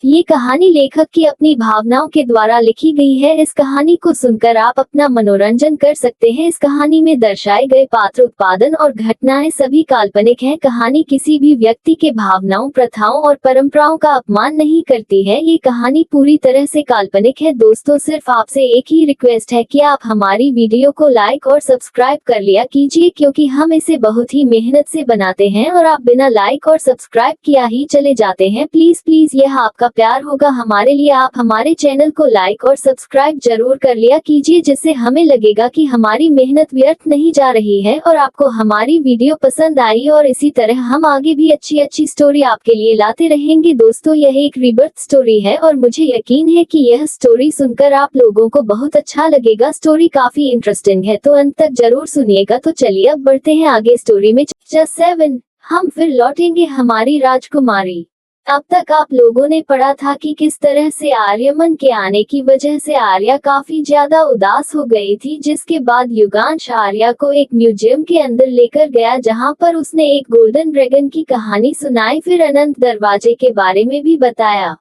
ये कहानी लेखक की अपनी भावनाओं के द्वारा लिखी गई है। इस कहानी को सुनकर आप अपना मनोरंजन कर सकते हैं। इस कहानी में दर्शाए गए पात्र, उत्पादन और घटनाएं सभी काल्पनिक हैं। कहानी किसी भी व्यक्ति के भावनाओं, प्रथाओं और परंपराओं का अपमान नहीं करती है। ये कहानी पूरी तरह से काल्पनिक है। दोस्तों, सिर्फ आपसे एक ही रिक्वेस्ट है कि आप हमारी वीडियो को लाइक और सब्सक्राइब कर लिया कीजिए, क्योंकि हम इसे बहुत ही मेहनत से बनाते हैं और आप बिना लाइक और सब्सक्राइब किया ही चले जाते हैं। प्लीज प्लीज, यह आपका प्यार होगा हमारे लिए। आप हमारे चैनल को लाइक और सब्सक्राइब जरूर कर लिया कीजिए, जिससे हमें लगेगा कि हमारी मेहनत व्यर्थ नहीं जा रही है और आपको हमारी वीडियो पसंद आई, और इसी तरह हम आगे भी अच्छी अच्छी स्टोरी आपके लिए लाते रहेंगे। दोस्तों, यह एक रीबर्थ स्टोरी है और मुझे यकीन है कि यह स्टोरी सुनकर आप लोगों को बहुत अच्छा लगेगा। स्टोरी काफी इंटरेस्टिंग है, तो अंत तक जरूर सुनिएगा। तो चलिए अब बढ़ते हैं आगे स्टोरी में। चैप्टर 7, हम फिर लौटेंगे हमारी राजकुमारी। अब तक आप लोगों ने पढ़ा था कि किस तरह से आर्यमन के आने की वजह से आर्या काफी ज्यादा उदास हो गई थी, जिसके बाद युगांश आर्या को एक म्यूजियम के अंदर लेकर गया, जहां पर उसने एक गोल्डन ड्रैगन की कहानी सुनाई, फिर अनंत दरवाजे के बारे में भी बताया।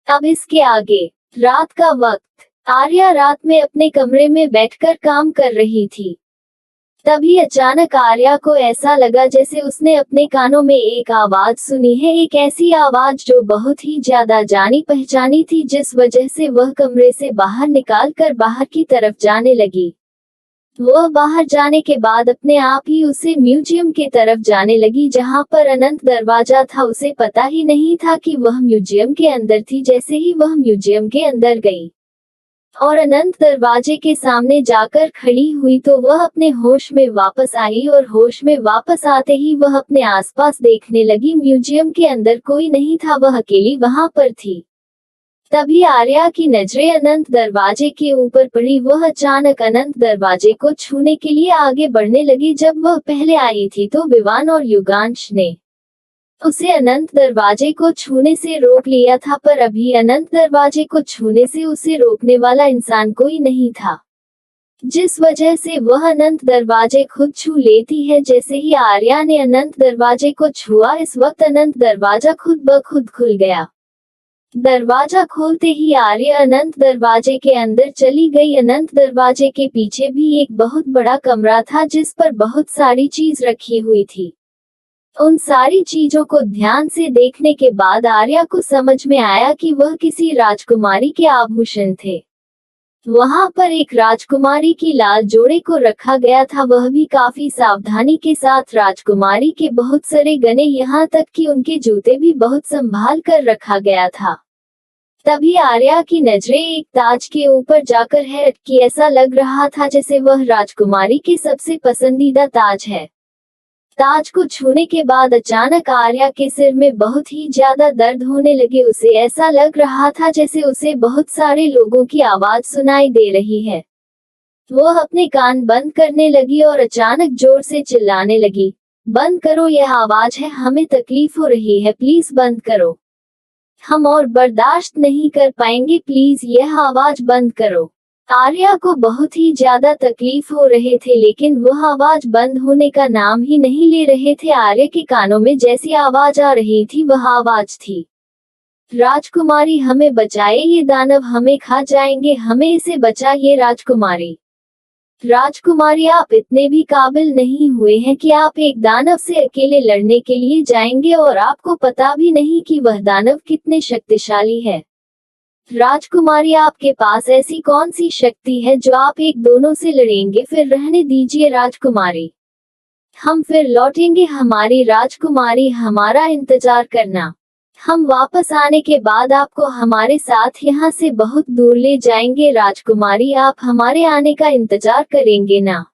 अब इसके आगे। रात का वक्त। आर्या रात में अपने कमरे में बैठकर काम कर रही थी। तभी अचानक आर्या को ऐसा लगा जैसे उसने अपने कानों में एक आवाज सुनी है, एक ऐसी आवाज जो बहुत ही ज्यादा जानी पहचानी थी, जिस वजह से वह कमरे से बाहर निकालकर बाहर की तरफ जाने लगी। वह बाहर जाने के बाद अपने आप ही उसे म्यूजियम की तरफ जाने लगी, जहां पर अनंत दरवाजा था। उसे पता ही नहीं था कि वह म्यूजियम के अंदर थी। जैसे ही वह म्यूजियम के अंदर गई और अनंत दरवाजे के सामने जाकर खड़ी हुई, तो वह अपने होश में वापस आई, और होश में वापस आते ही वह अपने आसपास देखने लगी। म्यूजियम के अंदर कोई नहीं था, वह अकेली वहां पर थी। तभी आर्या की नजरें अनंत दरवाजे के ऊपर पड़ी। वह अचानक अनंत दरवाजे को छूने के लिए आगे बढ़ने लगी। जब वह पहले आई थी तो विवान और युगांश ने उसे अनंत दरवाजे को छूने से रोक लिया था, पर अभी अनंत दरवाजे को छूने से उसे रोकने वाला इंसान कोई नहीं था, जिस वजह से वह अनंत दरवाजे खुद छू लेती है। जैसे ही आर्या ने अनंत दरवाजे को छुआ, इस वक्त अनंत दरवाजा खुद ब खुद खुल गया। दरवाजा खोलते ही आर्या अनंत दरवाजे के अंदर चली गई। अनंत दरवाजे के पीछे भी एक बहुत बड़ा कमरा था, जिस पर बहुत सारी चीज रखी हुई थी। उन सारी चीजों को ध्यान से देखने के बाद आर्या को समझ में आया कि वह किसी राजकुमारी के आभूषण थे। वहां पर एक राजकुमारी की लाल जोड़े को रखा गया था, वह भी काफी सावधानी के साथ। राजकुमारी के बहुत सारे गहने, यहाँ तक कि उनके जूते भी बहुत संभाल कर रखा गया था। तभी आर्या की नजरें एक ताज के ऊपर जाकर है अटकी। ऐसा लग रहा था जैसे वह राजकुमारी के सबसे पसंदीदा ताज है। ताज को छूने के बाद अचानक आर्या के सिर में बहुत ही ज्यादा दर्द होने लगे। उसे ऐसा लग रहा था जैसे उसे बहुत सारे लोगों की आवाज सुनाई दे रही है। वह अपने कान बंद करने लगी और अचानक जोर से चिल्लाने लगी, बंद करो, यह आवाज है, हमें तकलीफ हो रही है, प्लीज बंद करो, हम और बर्दाश्त नहीं कर पाएंगे, प्लीज यह आवाज बंद करो। आर्या को बहुत ही ज्यादा तकलीफ हो रहे थे, लेकिन वह आवाज बंद होने का नाम ही नहीं ले रहे थे। आर्या के कानों में जैसी आवाज आ रही थी, वह आवाज थी, राजकुमारी हमें बचाए, ये दानव हमें खा जाएंगे, हमें इसे बचाइए राजकुमारी। राजकुमारी, आप इतने भी काबिल नहीं हुए हैं कि आप एक दानव से अकेले लड़ने के लिए जाएंगे, और आपको पता भी नहीं कि वह दानव कितने शक्तिशाली है। राजकुमारी, आपके पास ऐसी कौन सी शक्ति है जो आप एक दोनों से लड़ेंगे? फिर रहने दीजिए राजकुमारी, हम फिर लौटेंगे हमारी राजकुमारी, हमारा इंतजार करना। हम वापस आने के बाद आपको हमारे साथ यहाँ से बहुत दूर ले जाएंगे राजकुमारी, आप हमारे आने का इंतजार करेंगे ना?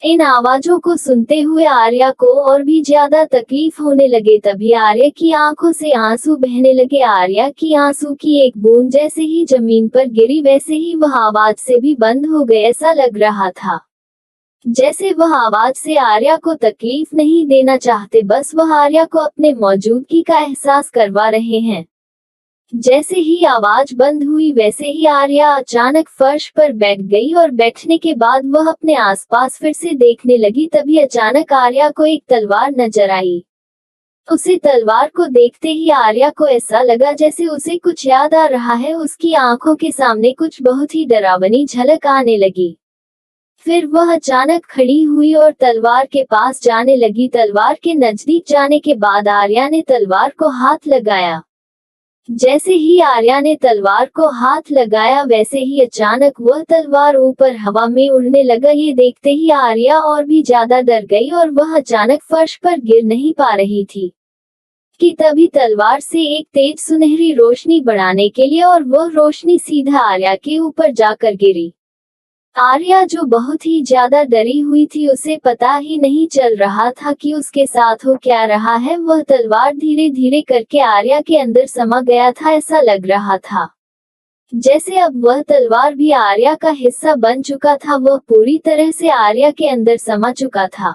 इन आवाजों को सुनते हुए आर्या को और भी ज्यादा तकलीफ होने लगे। तभी आर्या की आंखों से आंसू बहने लगे। आर्या की आंसू की एक बूंद जैसे ही जमीन पर गिरी, वैसे ही वह आवाज से भी बंद हो गए। ऐसा लग रहा था जैसे वह आवाज से आर्या को तकलीफ नहीं देना चाहते, बस वह आर्या को अपने मौजूदगी का एहसास करवा रहे हैं। जैसे ही आवाज बंद हुई, वैसे ही आर्या अचानक फर्श पर बैठ गई, और बैठने के बाद वह अपने आसपास फिर से देखने लगी। तभी अचानक आर्या को एक तलवार नजर आई। उसे तलवार को देखते ही आर्या को ऐसा लगा जैसे उसे कुछ याद आ रहा है। उसकी आंखों के सामने कुछ बहुत ही डरावनी झलक आने लगी। फिर वह अचानक खड़ी हुई और तलवार के पास जाने लगी। तलवार के नजदीक जाने के बाद आर्या ने तलवार को हाथ लगाया। जैसे ही आर्या ने तलवार को हाथ लगाया वैसे ही अचानक वह तलवार ऊपर हवा में उड़ने लगा। ये देखते ही आर्या और भी ज्यादा डर गई और वह अचानक फर्श पर गिर नहीं पा रही थी कि तभी तलवार से एक तेज सुनहरी रोशनी बढ़ाने के लिए और वह रोशनी सीधा आर्या के ऊपर जाकर गिरी। आर्या जो बहुत ही ज्यादा डरी हुई थी, उसे पता ही नहीं चल रहा था कि उसके साथ हो क्या रहा है। वह तलवार धीरे धीरे करके आर्या के अंदर समा गया था। ऐसा लग रहा था जैसे अब वह तलवार भी आर्या का हिस्सा बन चुका था। वह पूरी तरह से आर्या के अंदर समा चुका था,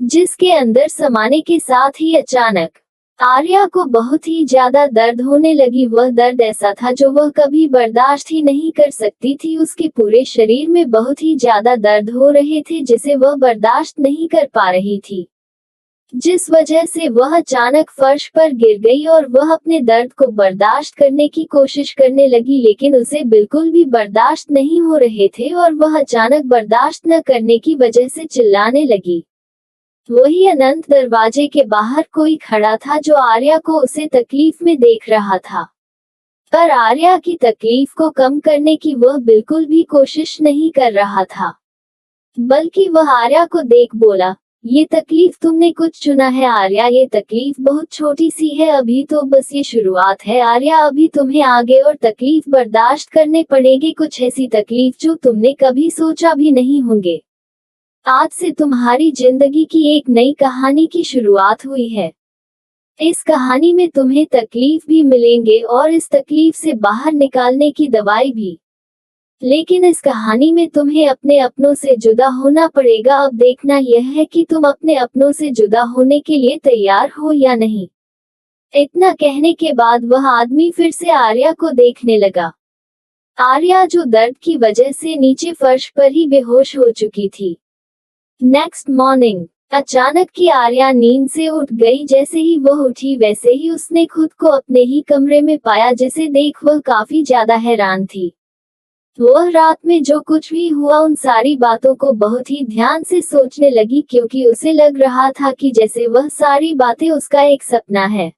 जिसके अंदर समाने के साथ ही अचानक आर्या को बहुत ही ज्यादा दर्द होने लगी। वह दर्द ऐसा था जो वह कभी बर्दाश्त ही नहीं कर सकती थी। उसके पूरे शरीर में बहुत ही ज्यादा दर्द हो रहे थे जिसे वह बर्दाश्त नहीं कर पा रही थी, जिस वजह से वह अचानक फर्श पर गिर गई और वह अपने दर्द को बर्दाश्त करने की कोशिश करने लगी, लेकिन उसे बिल्कुल भी बर्दाश्त नहीं हो रहे थे और वह अचानक बर्दाश्त न करने की वजह से चिल्लाने लगी। वही अनंत दरवाजे के बाहर कोई खड़ा था जो आर्या को उसे तकलीफ में देख रहा था, पर आर्या की तकलीफ को कम करने की वह बिल्कुल भी कोशिश नहीं कर रहा था, बल्कि वह आर्या को देख बोला, ये तकलीफ तुमने कुछ चुना है आर्या, ये तकलीफ बहुत छोटी सी है, अभी तो बस ये शुरुआत है आर्या, अभी तुम्हें आगे और तकलीफ बर्दाश्त करने पड़ेगी, कुछ ऐसी तकलीफ जो तुमने कभी सोचा भी नहीं होंगे। आज से तुम्हारी जिंदगी की एक नई कहानी की शुरुआत हुई है। इस कहानी में तुम्हें तकलीफ भी मिलेंगे और इस तकलीफ से बाहर निकालने की दवाई भी, लेकिन इस कहानी में तुम्हें अपने अपनों से जुदा होना पड़ेगा। अब देखना यह है कि तुम अपने अपनों से जुदा होने के लिए तैयार हो या नहीं। इतना कहने के बाद वह आदमी फिर से आर्या को देखने लगा। आर्या जो दर्द की वजह से नीचे फर्श पर ही बेहोश हो चुकी थी। नेक्स्ट मॉर्निंग अचानक की आर्या नींद से उठ गई। जैसे ही वह उठी वैसे ही उसने खुद को अपने ही कमरे में पाया, जिसे देख वह काफी ज्यादा हैरान थी। वह रात में जो कुछ भी हुआ उन सारी बातों को बहुत ही ध्यान से सोचने लगी, क्योंकि उसे लग रहा था कि जैसे वह सारी बातें उसका एक सपना है।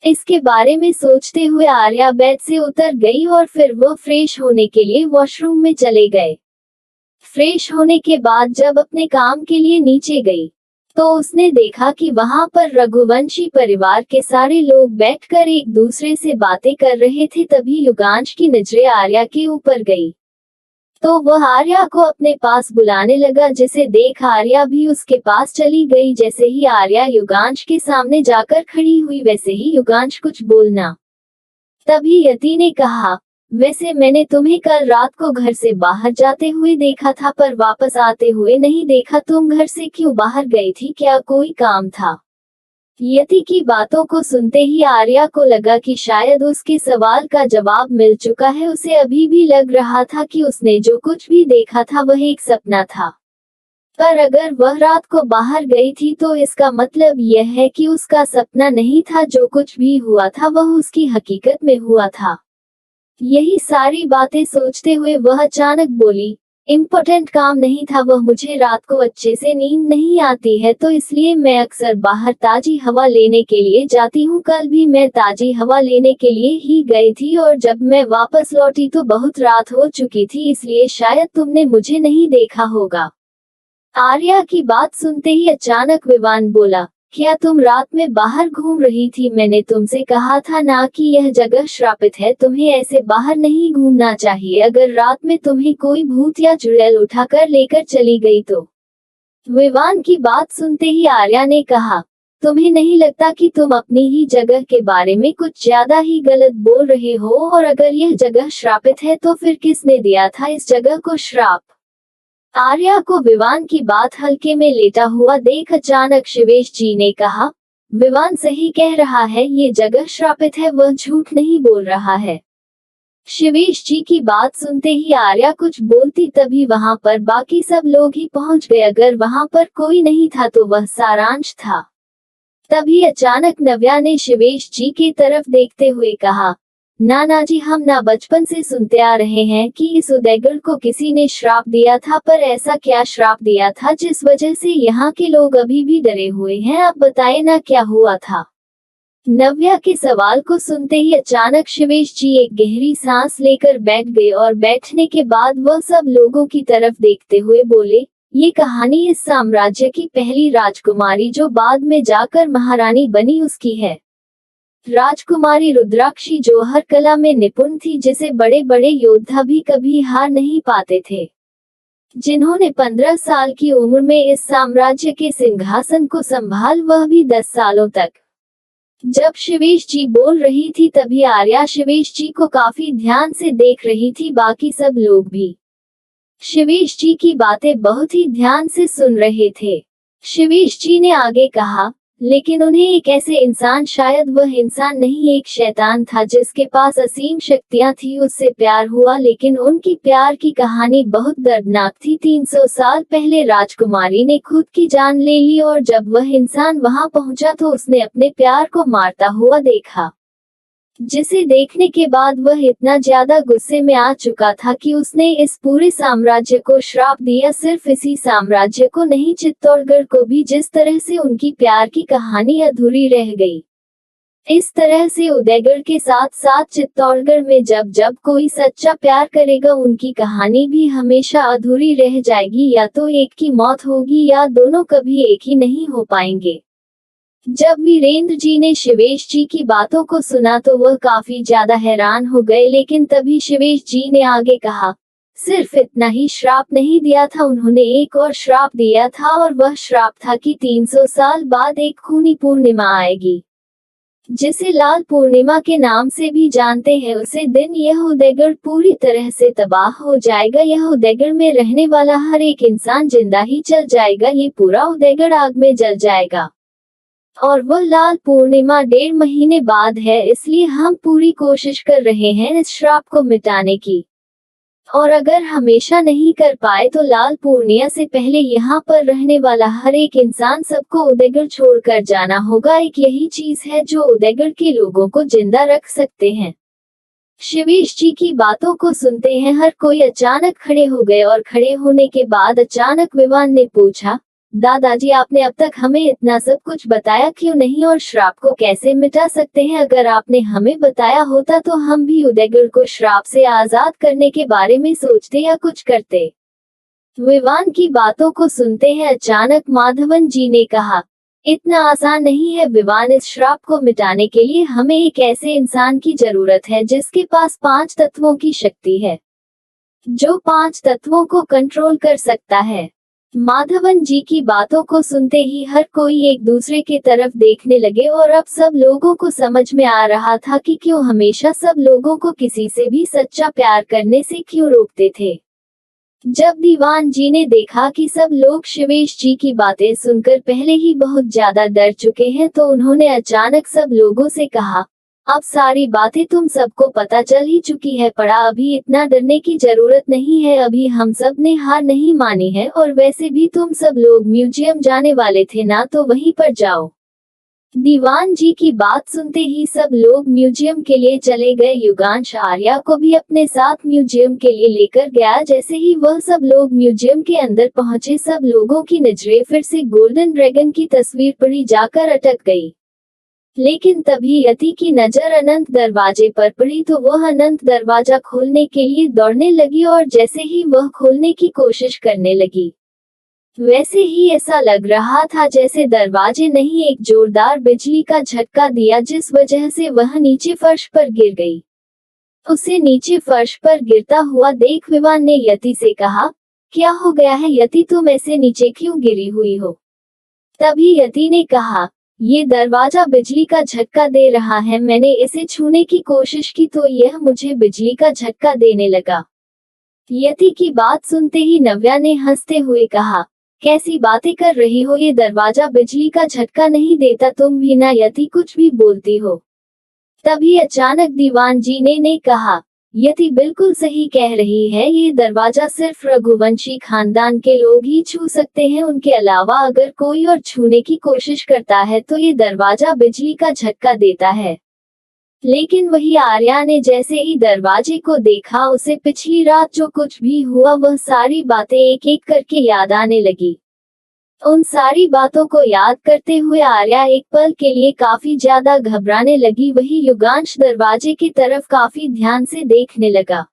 इसके बारे में सोचते हुए आर्या बेड से उतर गई और फिर वह फ्रेश होने के लिए वॉशरूम में चले गए। फ्रेश होने के बाद जब अपने काम के लिए नीचे गई तो उसने देखा कि वहां पर रघुवंशी परिवार के सारे लोग बैठकर एक दूसरे से बातें कर रहे थे। तभी युगांश की नजरें आर्या के ऊपर गई तो वह आर्या को अपने पास बुलाने लगा, जिसे देख आर्या भी उसके पास चली गई। जैसे ही आर्या युगांश के सामने जाकर खड़ी हुई वैसे ही युगांश कुछ बोलना, तभी यति ने कहा, वैसे मैंने तुम्हें कल रात को घर से बाहर जाते हुए देखा था, पर वापस आते हुए नहीं देखा। तुम घर से क्यों बाहर गई थी, क्या कोई काम था? यति की बातों को सुनते ही आर्या को लगा कि शायद उसके सवाल का जवाब मिल चुका है। उसे अभी भी लग रहा था कि उसने जो कुछ भी देखा था वह एक सपना था, पर अगर वह रात को बाहर गई थी तो इसका मतलब यह है कि उसका सपना नहीं था। जो कुछ भी हुआ था वह उसकी हकीकत में हुआ था। यही सारी बातें सोचते हुए वह अचानक बोली, इम्पोर्टेंट काम नहीं था वह, मुझे रात को अच्छे से नींद नहीं आती है तो इसलिए मैं अक्सर बाहर ताजी हवा लेने के लिए जाती हूँ। कल भी मैं ताजी हवा लेने के लिए ही गई थी और जब मैं वापस लौटी तो बहुत रात हो चुकी थी, इसलिए शायद तुमने मुझे नहीं देखा होगा। आर्या की बात सुनते ही अचानक विवान बोला, क्या तुम रात में बाहर घूम रही थी? मैंने तुमसे कहा था ना कि यह जगह श्रापित है, तुम्हें ऐसे बाहर नहीं घूमना चाहिए। अगर रात में तुम्हें कोई भूत या चुड़ैल उठाकर लेकर चली गई तो। विवान की बात सुनते ही आर्या ने कहा, तुम्हें नहीं लगता कि तुम अपनी ही जगह के बारे में कुछ ज्यादा ही गलत बोल रहे हो? और अगर यह जगह श्रापित है तो फिर किसने दिया था इस जगह को श्राप? आर्या को विवान की बात हल्के में लेता हुआ देख अचानक शिवेश जी ने कहा, विवान सही कह रहा है, ये जगह श्रापित है, वह झूठ नहीं बोल रहा है। शिवेश जी की बात सुनते ही आर्या कुछ बोलती तभी वहां पर बाकी सब लोग ही पहुंच गए। अगर वहां पर कोई नहीं था तो वह सारांश था। तभी अचानक नव्या ने शिवेश जी की तरफ देखते हुए कहा, नाना जी, हम ना बचपन से सुनते आ रहे हैं कि इस उदयगढ़ को किसी ने श्राप दिया था, पर ऐसा क्या श्राप दिया था जिस वजह से यहाँ के लोग अभी भी डरे हुए हैं? आप बताएं ना, क्या हुआ था? नव्या के सवाल को सुनते ही अचानक शिवेश जी एक गहरी सांस लेकर बैठ गए और बैठने के बाद वह सब लोगों की तरफ देखते हुए बोले, ये कहानी इस साम्राज्य की पहली राजकुमारी जो बाद में जाकर महारानी बनी उसकी है। राजकुमारी रुद्राक्षी जो हर कला में निपुण थी, जिसे बड़े बड़े योद्धा भी कभी हार नहीं पाते थे, जिन्होंने 15 साल की उम्र में इस साम्राज्य के सिंहासन को संभाल, वह भी 10 सालों तक। जब शिवेश जी बोल रही थी तभी आर्या शिवेश जी को काफी ध्यान से देख रही थी, बाकी सब लोग भी शिवेश जी की बातें बहुत ही ध्यान से सुन रहे थे। शिवेश जी ने आगे कहा, लेकिन उन्हें एक ऐसे इंसान, शायद वह इंसान नहीं एक शैतान था जिसके पास असीम शक्तियां थी, उससे प्यार हुआ, लेकिन उनकी प्यार की कहानी बहुत दर्दनाक थी। 300 साल पहले राजकुमारी ने खुद की जान ले ली और जब वह इंसान वहां पहुंचा तो उसने अपने प्यार को मारता हुआ देखा, जिसे देखने के बाद वह इतना ज्यादा गुस्से में आ चुका था कि उसने इस पूरे साम्राज्य को श्राप दिया। सिर्फ इसी साम्राज्य को नहीं, चित्तौड़गढ़ को भी। जिस तरह से उनकी प्यार की कहानी अधूरी रह गई, इस तरह से उदयगढ़ के साथ साथ चित्तौड़गढ़ में जब जब कोई सच्चा प्यार करेगा, उनकी कहानी भी हमेशा अधूरी रह जाएगी। या तो एक की मौत होगी या दोनों कभी एक ही नहीं हो पाएंगे। जब वीरेंद्र जी ने शिवेश जी की बातों को सुना तो वह काफी ज्यादा हैरान हो गए, लेकिन तभी शिवेश जी ने आगे कहा, सिर्फ इतना ही श्राप नहीं दिया था, उन्होंने एक और श्राप दिया था, और वह श्राप था कि 300 साल बाद एक खूनी पूर्णिमा आएगी, जिसे लाल पूर्णिमा के नाम से भी जानते हैं। उसे दिन यह उदयगढ़ पूरी तरह से तबाह हो जाएगा। यह उदयगढ़ में रहने वाला हर एक इंसान जिंदा ही चल जाएगा। ये पूरा उदयगढ़ आग में जल जाएगा, और वह लाल पूर्णिमा 1.5 महीने बाद है। इसलिए हम पूरी कोशिश कर रहे हैं इस श्राप को मिटाने की, और अगर हमेशा नहीं कर पाए तो लाल पूर्णिमा से पहले यहाँ पर रहने वाला हर एक इंसान, सबको उदयगढ़ छोड़कर जाना होगा। एक यही चीज है जो उदयगढ़ के लोगों को जिंदा रख सकते हैं। शिवेश जी की बातों को सुनते हैं हर कोई अचानक खड़े हो गए, और खड़े होने के बाद अचानक विवान ने पूछा, दादाजी, आपने अब तक हमें इतना सब कुछ बताया क्यों नहीं, और श्राप को कैसे मिटा सकते हैं? अगर आपने हमें बताया होता तो हम भी उदयगढ़ को श्राप से आजाद करने के बारे में सोचते या कुछ करते। विवान की बातों को सुनते हैं अचानक माधवन जी ने कहा, इतना आसान नहीं है विवान, इस श्राप को मिटाने के लिए हमें एक ऐसे इंसान की जरूरत है जिसके पास 5 तत्वों की शक्ति है, जो 5 तत्वों को कंट्रोल कर सकता है। माधवन जी की बातों को सुनते ही हर कोई एक दूसरे के तरफ देखने लगे, और अब सब लोगों को समझ में आ रहा था कि क्यों हमेशा सब लोगों को किसी से भी सच्चा प्यार करने से क्यों रोकते थे। जब दीवान जी ने देखा कि सब लोग शिवेश जी की बातें सुनकर पहले ही बहुत ज्यादा डर चुके हैं, तो उन्होंने अचानक सब लोगों से कहा, अब सारी बातें तुम सबको पता चल ही चुकी है पड़ा, अभी इतना डरने की जरूरत नहीं है। अभी हम सब ने हार नहीं मानी है, और वैसे भी तुम सब लोग म्यूजियम जाने वाले थे ना, तो वहीं पर जाओ। दीवान जी की बात सुनते ही सब लोग म्यूजियम के लिए चले गए। युगांश आर्या को भी अपने साथ म्यूजियम के लिए लेकर गया। जैसे ही वह सब लोग म्यूजियम के अंदर पहुंचे, सब लोगों की नजरें फिर से गोल्डन ड्रैगन की तस्वीर पड़ी जाकर अटक गई। लेकिन तभी यति की नजर अनंत दरवाजे पर पड़ी, तो वह अनंत दरवाजा खोलने के लिए दौड़ने लगी, और जैसे ही वह खोलने की कोशिश करने लगी, वैसे ही ऐसा लग रहा था जैसे दरवाजे नहीं, एक जोरदार बिजली का झटका दिया, जिस वजह से वह नीचे फर्श पर गिर गई। उसे नीचे फर्श पर गिरता हुआ देख विवान ने यति से कहा, क्या हो गया है यति, तुम ऐसे नीचे क्यों गिरी हुई हो? तभी यति ने कहा, ये दरवाजा बिजली का झटका दे रहा है, मैंने इसे छूने की कोशिश की तो यह मुझे बिजली का झटका देने लगा। यति की बात सुनते ही नव्या ने हंसते हुए कहा, कैसी बातें कर रही हो, ये दरवाजा बिजली का झटका नहीं देता, तुम भी ना यति कुछ भी बोलती हो। तभी अचानक दीवान जी ने कहा, यति बिल्कुल सही कह रही है, ये दरवाजा सिर्फ रघुवंशी खानदान के लोग ही छू सकते हैं, उनके अलावा अगर कोई और छूने की कोशिश करता है तो ये दरवाजा बिजली का झटका देता है। लेकिन वही आर्या ने जैसे ही दरवाजे को देखा, उसे पिछली रात जो कुछ भी हुआ वह सारी बातें एक एक करके याद आने लगी। उन सारी बातों को याद करते हुए आर्या एक पल के लिए काफी ज्यादा घबराने लगी। वही युगांश दरवाजे की तरफ काफी ध्यान से देखने लगा।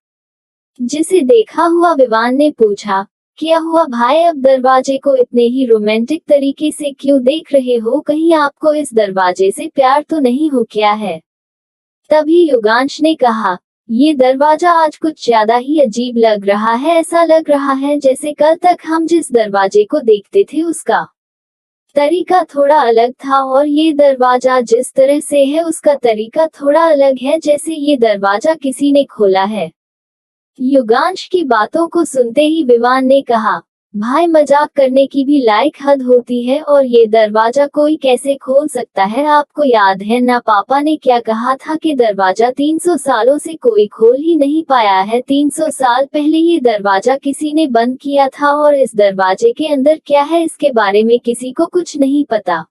जिसे देखा हुआ विवान ने पूछा, क्या हुआ भाई, अब दरवाजे को इतने ही रोमांटिक तरीके से क्यों देख रहे हो, कहीं आपको इस दरवाजे से प्यार तो नहीं हो क्या है? तभी युगांश ने कहा, ये दरवाजा आज कुछ ज्यादा ही अजीब लग रहा है, ऐसा लग रहा है जैसे कल तक हम जिस दरवाजे को देखते थे उसका तरीका थोड़ा अलग था, और ये दरवाजा जिस तरह से है उसका तरीका थोड़ा अलग है, जैसे ये दरवाजा किसी ने खोला है। युगांश की बातों को सुनते ही विवान ने कहा, भाई मजाक करने की भी लायक हद होती है, और ये दरवाजा कोई कैसे खोल सकता है? आपको याद है ना पापा ने क्या कहा था कि दरवाजा 300 सालों से कोई खोल ही नहीं पाया है। 300 साल पहले ये दरवाजा किसी ने बंद किया था, और इस दरवाजे के अंदर क्या है इसके बारे में किसी को कुछ नहीं पता।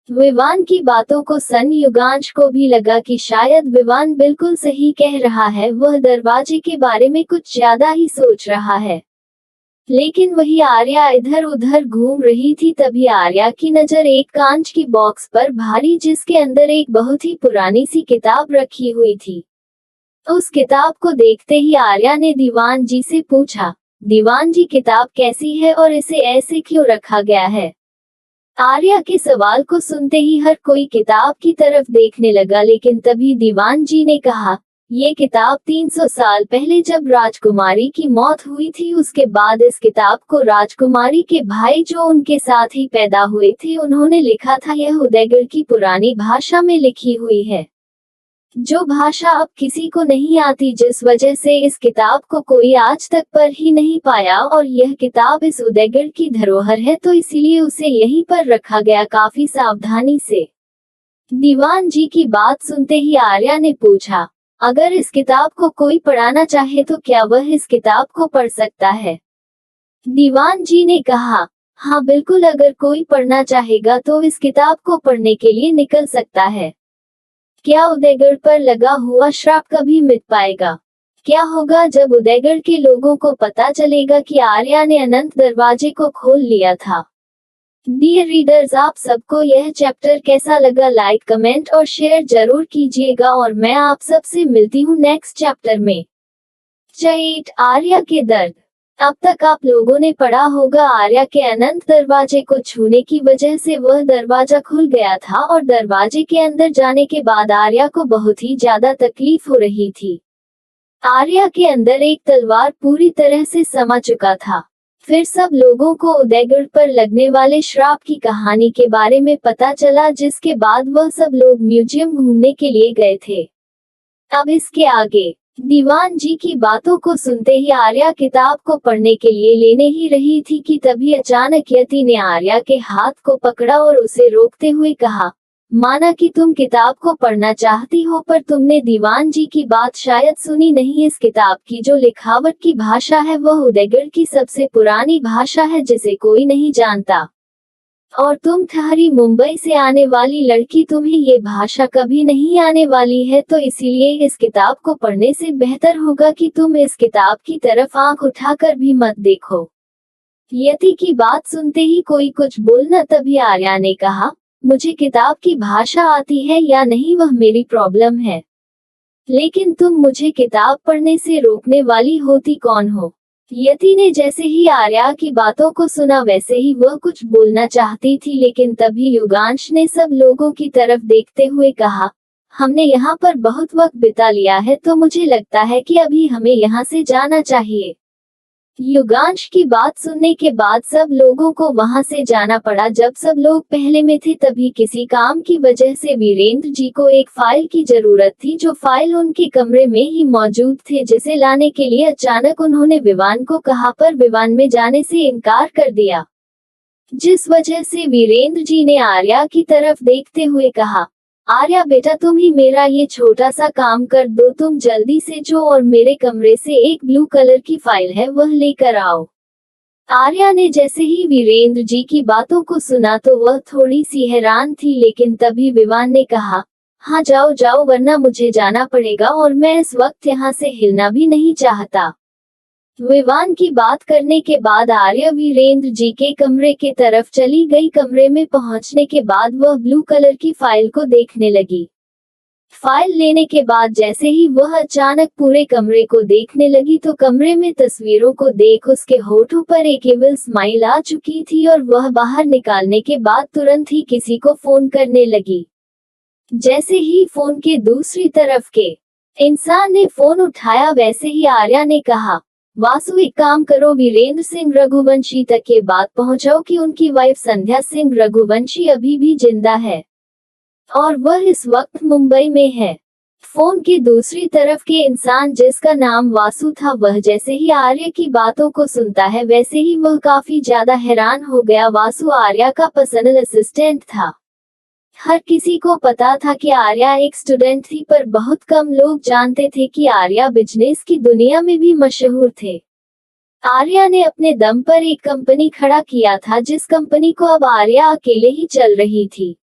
विवान की बातों को सुन युगांश को भी लगा कि शायद विवान बिल्कुल सही कह रहा है, वह दरवाजे के बारे में कुछ ज्यादा ही सोच रहा है। लेकिन वही आर्या इधर उधर घूम रही थी, तभी आर्या की नजर एक कांच की बॉक्स पर भारी, जिसके अंदर एक बहुत ही पुरानी सी किताब रखी हुई थी। उस किताब को देखते ही आर्या ने दीवान जी से पूछा, दीवान जी किताब कैसी है और इसे ऐसे क्यों रखा गया है? आर्या के सवाल को सुनते ही हर कोई किताब की तरफ देखने लगा, लेकिन तभी दीवान जी ने कहा, ये किताब 300 साल पहले जब राजकुमारी की मौत हुई थी, उसके बाद इस किताब को राजकुमारी के भाई जो उनके साथ ही पैदा हुए थे उन्होंने लिखा था। यह उदयगढ़ की पुरानी भाषा में लिखी हुई है, जो भाषा अब किसी को नहीं आती, जिस वजह से इस किताब को कोई आज तक पढ़ ही नहीं पाया, और यह किताब इस उदयगढ़ की धरोहर है, तो इसीलिए उसे यहीं पर रखा गया काफी सावधानी से। दीवान जी की बात सुनते ही आर्या ने पूछा, अगर इस किताब को कोई पढ़ाना चाहे तो क्या वह इस किताब को पढ़ सकता है? दीवान जी ने कहा, हाँ बिल्कुल, अगर कोई पढ़ना चाहेगा तो इस किताब को पढ़ने के लिए निकल सकता है। क्या उदयगढ़ पर लगा हुआ श्राप कभी मिट पाएगा? क्या होगा जब उदयगढ़ के लोगों को पता चलेगा कि आर्या ने अनंत दरवाजे को खोल लिया था? डियर रीडर्स, आप सबको यह चैप्टर कैसा लगा? लाइक कमेंट और शेयर जरूर कीजिएगा, और मैं आप सबसे मिलती हूँ नेक्स्ट चैप्टर में। चैट आर्या के दर्द। अब तक आप लोगों ने पढ़ा होगा आर्या के अनंत दरवाजे को छूने की वजह से वह दरवाजा खुल गया था, और दरवाजे के अंदर जाने के बाद आर्या को बहुत ही ज्यादा तकलीफ हो रही थी। आर्या के अंदर एक तलवार पूरी तरह से समा चुका था। फिर सब लोगों को उदयगढ़ पर लगने वाले श्राप की कहानी के बारे में पता चला, जिसके बाद वह सब लोग म्यूजियम घूमने के लिए गए थे। अब इसके आगे दीवान जी की बातों को सुनते ही आर्या किताब को पढ़ने के लिए लेने ही रही थी कि तभी अचानक यति ने आर्या के हाथ को पकड़ा और उसे रोकते हुए कहा, माना कि तुम किताब को पढ़ना चाहती हो, पर तुमने दीवान जी की बात शायद सुनी नहीं। इस किताब की जो लिखावट की भाषा है वह उदयगढ़ की सबसे पुरानी भाषा है, जिसे कोई नहीं जानता, और तुम ठहरी मुंबई से आने वाली लड़की, तुम्हें ये भाषा कभी नहीं आने वाली है, तो इसीलिए इस किताब को पढ़ने से बेहतर होगा कि तुम इस किताब की तरफ आंख उठाकर भी मत देखो। यति की बात सुनते ही कोई कुछ बोल न, तभी आर्या ने कहा, मुझे किताब की भाषा आती है या नहीं वह मेरी प्रॉब्लम है, लेकिन तुम मुझे किताब पढ़ने से रोकने वाली होती कौन हो? यति ने जैसे ही आर्या की बातों को सुना वैसे ही वह कुछ बोलना चाहती थी, लेकिन तभी युगांश ने सब लोगों की तरफ देखते हुए कहा, हमने यहाँ पर बहुत वक्त बिता लिया है, तो मुझे लगता है कि अभी हमें यहाँ से जाना चाहिए। युगांश की बात सुनने के बाद सब लोगों को वहां से जाना पड़ा। जब सब लोग पहले में थे तभी किसी काम की वजह से वीरेंद्र जी को एक फाइल की जरूरत थी, जो फाइल उनके कमरे में ही मौजूद थे, जिसे लाने के लिए अचानक उन्होंने विवान को कहा, पर विवान में जाने से इनकार कर दिया, जिस वजह से वीरेंद्र जी ने आर्या की तरफ देखते हुए कहा, आर्या बेटा, तुम ही मेरा ये छोटा सा काम कर दो, तुम जल्दी से जो और मेरे कमरे से एक ब्लू कलर की फाइल है वह लेकर आओ। आर्या ने जैसे ही वीरेंद्र जी की बातों को सुना तो वह थोड़ी सी हैरान थी, लेकिन तभी विवान ने कहा, हाँ जाओ जाओ, वरना मुझे जाना पड़ेगा और मैं इस वक्त यहाँ से हिलना भी नहीं चाहता। विवान की बात करने के बाद आर्या वीरेंद्र जी के कमरे के तरफ चली गई। कमरे में पहुंचने के बाद वह ब्लू कलर की फाइल को देखने लगी। फाइल लेने के बाद जैसे ही वह अचानक पूरे कमरे को देखने लगी तो कमरे में तस्वीरों को देख उसके होठों पर एक इविल स्माइल आ चुकी थी और वह बाहर निकालने के बाद तुरंत ही किसी को फोन करने लगी। जैसे ही फोन के दूसरी तरफ के इंसान ने फोन उठाया, वैसे ही आर्या ने कहा, वासु एक काम करो, वीरेंद्र सिंह रघुवंशी तक ये बात पहुंचाओ कि उनकी वाइफ संध्या सिंह रघुवंशी अभी भी जिंदा है और वह इस वक्त मुंबई में है। फोन की दूसरी तरफ के इंसान, जिसका नाम वासु था, वह जैसे ही आर्या की बातों को सुनता है वैसे ही वह काफी ज्यादा हैरान हो गया। वासु आर्या का पर्सनल असिस्टेंट था। हर किसी को पता था कि आर्या एक स्टूडेंट थी, पर बहुत कम लोग जानते थे कि आर्या बिजनेस की दुनिया में भी मशहूर थे। आर्या ने अपने दम पर एक कंपनी खड़ा किया था, जिस कंपनी को अब आर्या अकेले ही चल रही थी।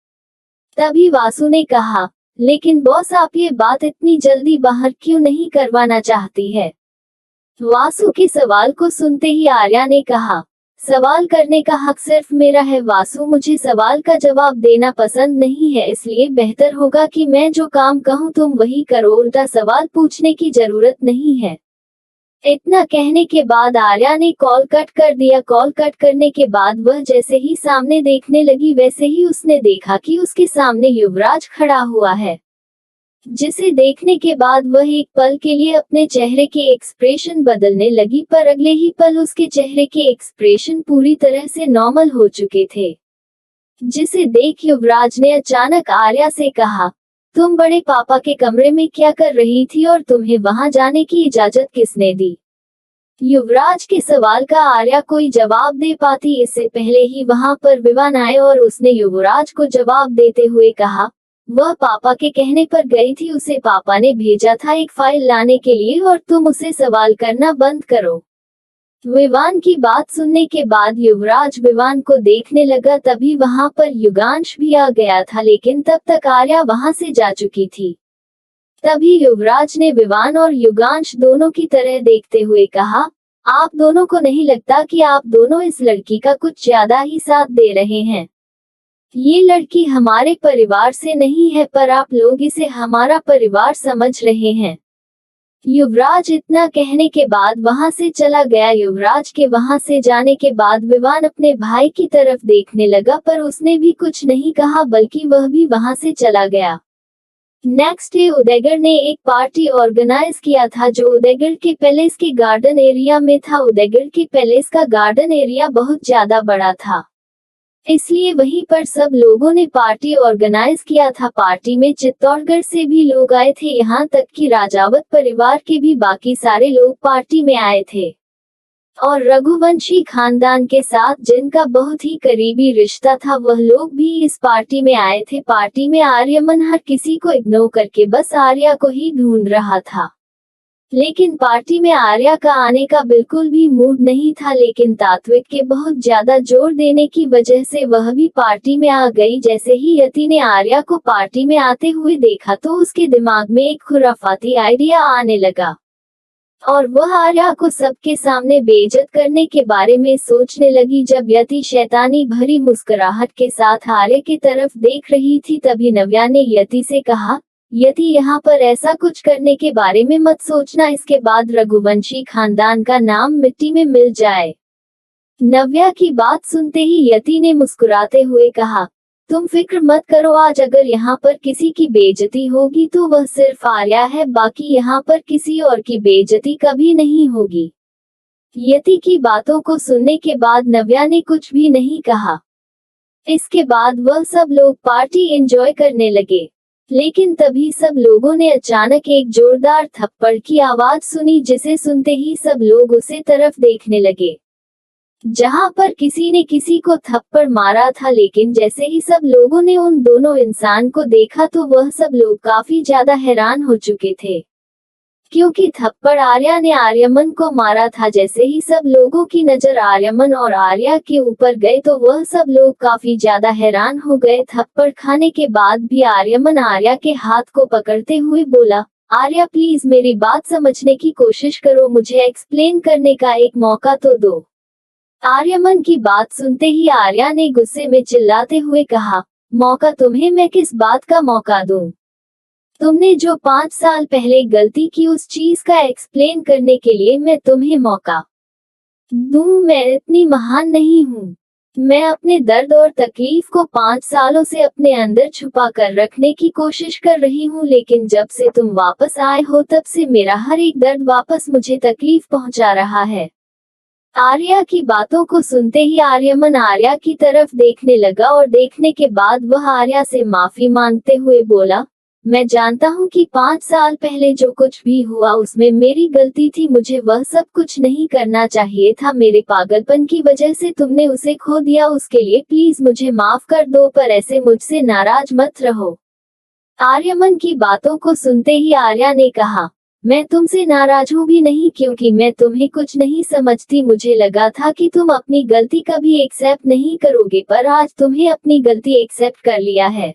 तभी वासु ने कहा, लेकिन बॉस, आप ये बात इतनी जल्दी बाहर क्यों नहीं करवाना चाहती है? वासु के सवाल को सुनते ही आर्या ने कहा, सवाल करने का हक सिर्फ मेरा है वासु, मुझे सवाल का जवाब देना पसंद नहीं है, इसलिए बेहतर होगा कि मैं जो काम कहूँ तुम वही करो, उल्टा सवाल पूछने की जरूरत नहीं है। इतना कहने के बाद आर्या ने कॉल कट कर दिया। कॉल कट करने के बाद वह जैसे ही सामने देखने लगी वैसे ही उसने देखा कि उसके सामने युवराज खड़ा हुआ है, जिसे देखने के बाद वह एक पल के लिए अपने चेहरे के एक्सप्रेशन बदलने लगी, पर अगले ही पल उसके चेहरे के एक्सप्रेशन पूरी तरह से नॉर्मल हो चुके थे। जिसे देख युवराज ने अचानक आर्या से कहा, तुम बड़े पापा के कमरे में क्या कर रही थी और तुम्हें वहां जाने की इजाजत किसने दी? युवराज के सवाल का आर्या कोई जवाब दे पाती इससे पहले ही वहां पर विवान आए और उसने युवराज को जवाब देते हुए कहा, वह पापा के कहने पर गई थी, उसे पापा ने भेजा था एक फाइल लाने के लिए और तुम उसे सवाल करना बंद करो। विवान की बात सुनने के बाद युवराज विवान को देखने लगा। तभी वहां पर युगांश भी आ गया था, लेकिन तब तक आर्या वहां से जा चुकी थी। तभी युवराज ने विवान और युगांश दोनों की तरह देखते हुए कहा, आप दोनों को नहीं लगता कि आप दोनों इस लड़की का कुछ ज्यादा ही साथ दे रहे हैं? ये लड़की हमारे परिवार से नहीं है, पर आप लोग इसे हमारा परिवार समझ रहे हैं। युवराज इतना कहने के बाद वहां से चला गया। युवराज के वहां से जाने के बाद विवान अपने भाई की तरफ देखने लगा, पर उसने भी कुछ नहीं कहा, बल्कि वह भी वहां से चला गया। नेक्स्ट डे उदयगढ़ ने एक पार्टी ऑर्गेनाइज किया था, जो उदयगढ़ के पैलेस के गार्डन एरिया में था। उदयगढ़ के पैलेस का गार्डन एरिया बहुत ज्यादा बड़ा था, इसलिए वहीं पर सब लोगों ने पार्टी ऑर्गेनाइज किया था। पार्टी में चित्तौड़गढ़ से भी लोग आए थे, यहाँ तक कि राजावत परिवार के भी बाकी सारे लोग पार्टी में आए थे। और रघुवंशी खानदान के साथ जिनका बहुत ही करीबी रिश्ता था, वह लोग भी इस पार्टी में आए थे। पार्टी में आर्यमन हर किसी को इग्नोर करके बस आर्या को ही ढूंढ रहा था, लेकिन पार्टी में आर्या का आने का बिल्कुल भी मूड नहीं था। लेकिन तात्विक के बहुत ज्यादा जोर देने की वजह से वह भी पार्टी में आ गई। जैसे ही यति ने आर्या को पार्टी में आते हुए देखा तो उसके दिमाग में एक खुराफाती आइडिया आने लगा और वह आर्या को सबके सामने बेइज्जत करने के बारे में सोचने लगी। जब यति शैतानी भरी मुस्कुराहट के साथ आर्या की तरफ देख रही थी, तभी नव्या ने यति से कहा, यति, यहाँ पर ऐसा कुछ करने के बारे में मत सोचना, इसके बाद रघुवंशी खानदान का नाम मिट्टी में मिल जाए। नव्या की बात सुनते ही यति ने मुस्कुराते हुए कहा, तुम फिक्र मत करो, आज अगर यहाँ पर किसी की बेइज्जती होगी तो वह सिर्फ आर्या है, बाकी यहाँ पर किसी और की बेइज्जती कभी नहीं होगी। यति की बातों को सुनने के बाद नव्या ने कुछ भी नहीं कहा। इसके बाद वह सब लोग पार्टी एंजॉय करने लगे, लेकिन तभी सब लोगों ने अचानक एक जोरदार थप्पड़ की आवाज सुनी, जिसे सुनते ही सब लोग उसे तरफ देखने लगे। जहां पर किसी ने किसी को थप्पड़ मारा था, लेकिन जैसे ही सब लोगों ने उन दोनों इंसान को देखा तो वह सब लोग काफी ज्यादा हैरान हो चुके थे, क्योंकि थप्पड़ आर्या ने आर्यमन को मारा था। जैसे ही सब लोगों की नजर आर्यमन और आर्या के ऊपर गए तो वह सब लोग काफी ज्यादा हैरान हो गए। थप्पड़ खाने के बाद भी आर्यमन आर्या के हाथ को पकड़ते हुए बोला, आर्या प्लीज मेरी बात समझने की कोशिश करो, मुझे एक्सप्लेन करने का एक मौका तो दो। आर्यमन की बात सुनते ही आर्या ने गुस्से में चिल्लाते हुए कहा, मौका तुम्हें मैं किस बात का मौका दूं? तुमने जो 5 साल पहले गलती की उस चीज का एक्सप्लेन करने के लिए मैं तुम्हें मौका दूं? मैं इतनी महान नहीं हूँ। मैं अपने दर्द और तकलीफ को 5 सालों से अपने अंदर छुपा कर रखने की कोशिश कर रही हूँ, लेकिन जब से तुम वापस आए हो तब से मेरा हर एक दर्द वापस मुझे तकलीफ पहुंचा रहा है। आर्या की बातों को सुनते ही आर्यमन आर्या की तरफ देखने लगा और देखने के बाद वह आर्या से माफी मांगते हुए बोला, मैं जानता हूँ कि 5 साल पहले जो कुछ भी हुआ उसमें मेरी गलती थी, मुझे वह सब कुछ नहीं करना चाहिए था। मेरे पागलपन की वजह से तुमने उसे खो दिया, उसके लिए प्लीज मुझे माफ कर दो, पर ऐसे मुझसे नाराज मत रहो। आर्यमन की बातों को सुनते ही आर्या ने कहा, मैं तुमसे नाराज हूँ भी नहीं, क्योंकि मैं तुम्हें कुछ नहीं समझती। मुझे लगा था कि तुम अपनी गलती कभी एक्सेप्ट नहीं करोगे, पर आज तुम्हें अपनी गलती एक्सेप्ट कर लिया है।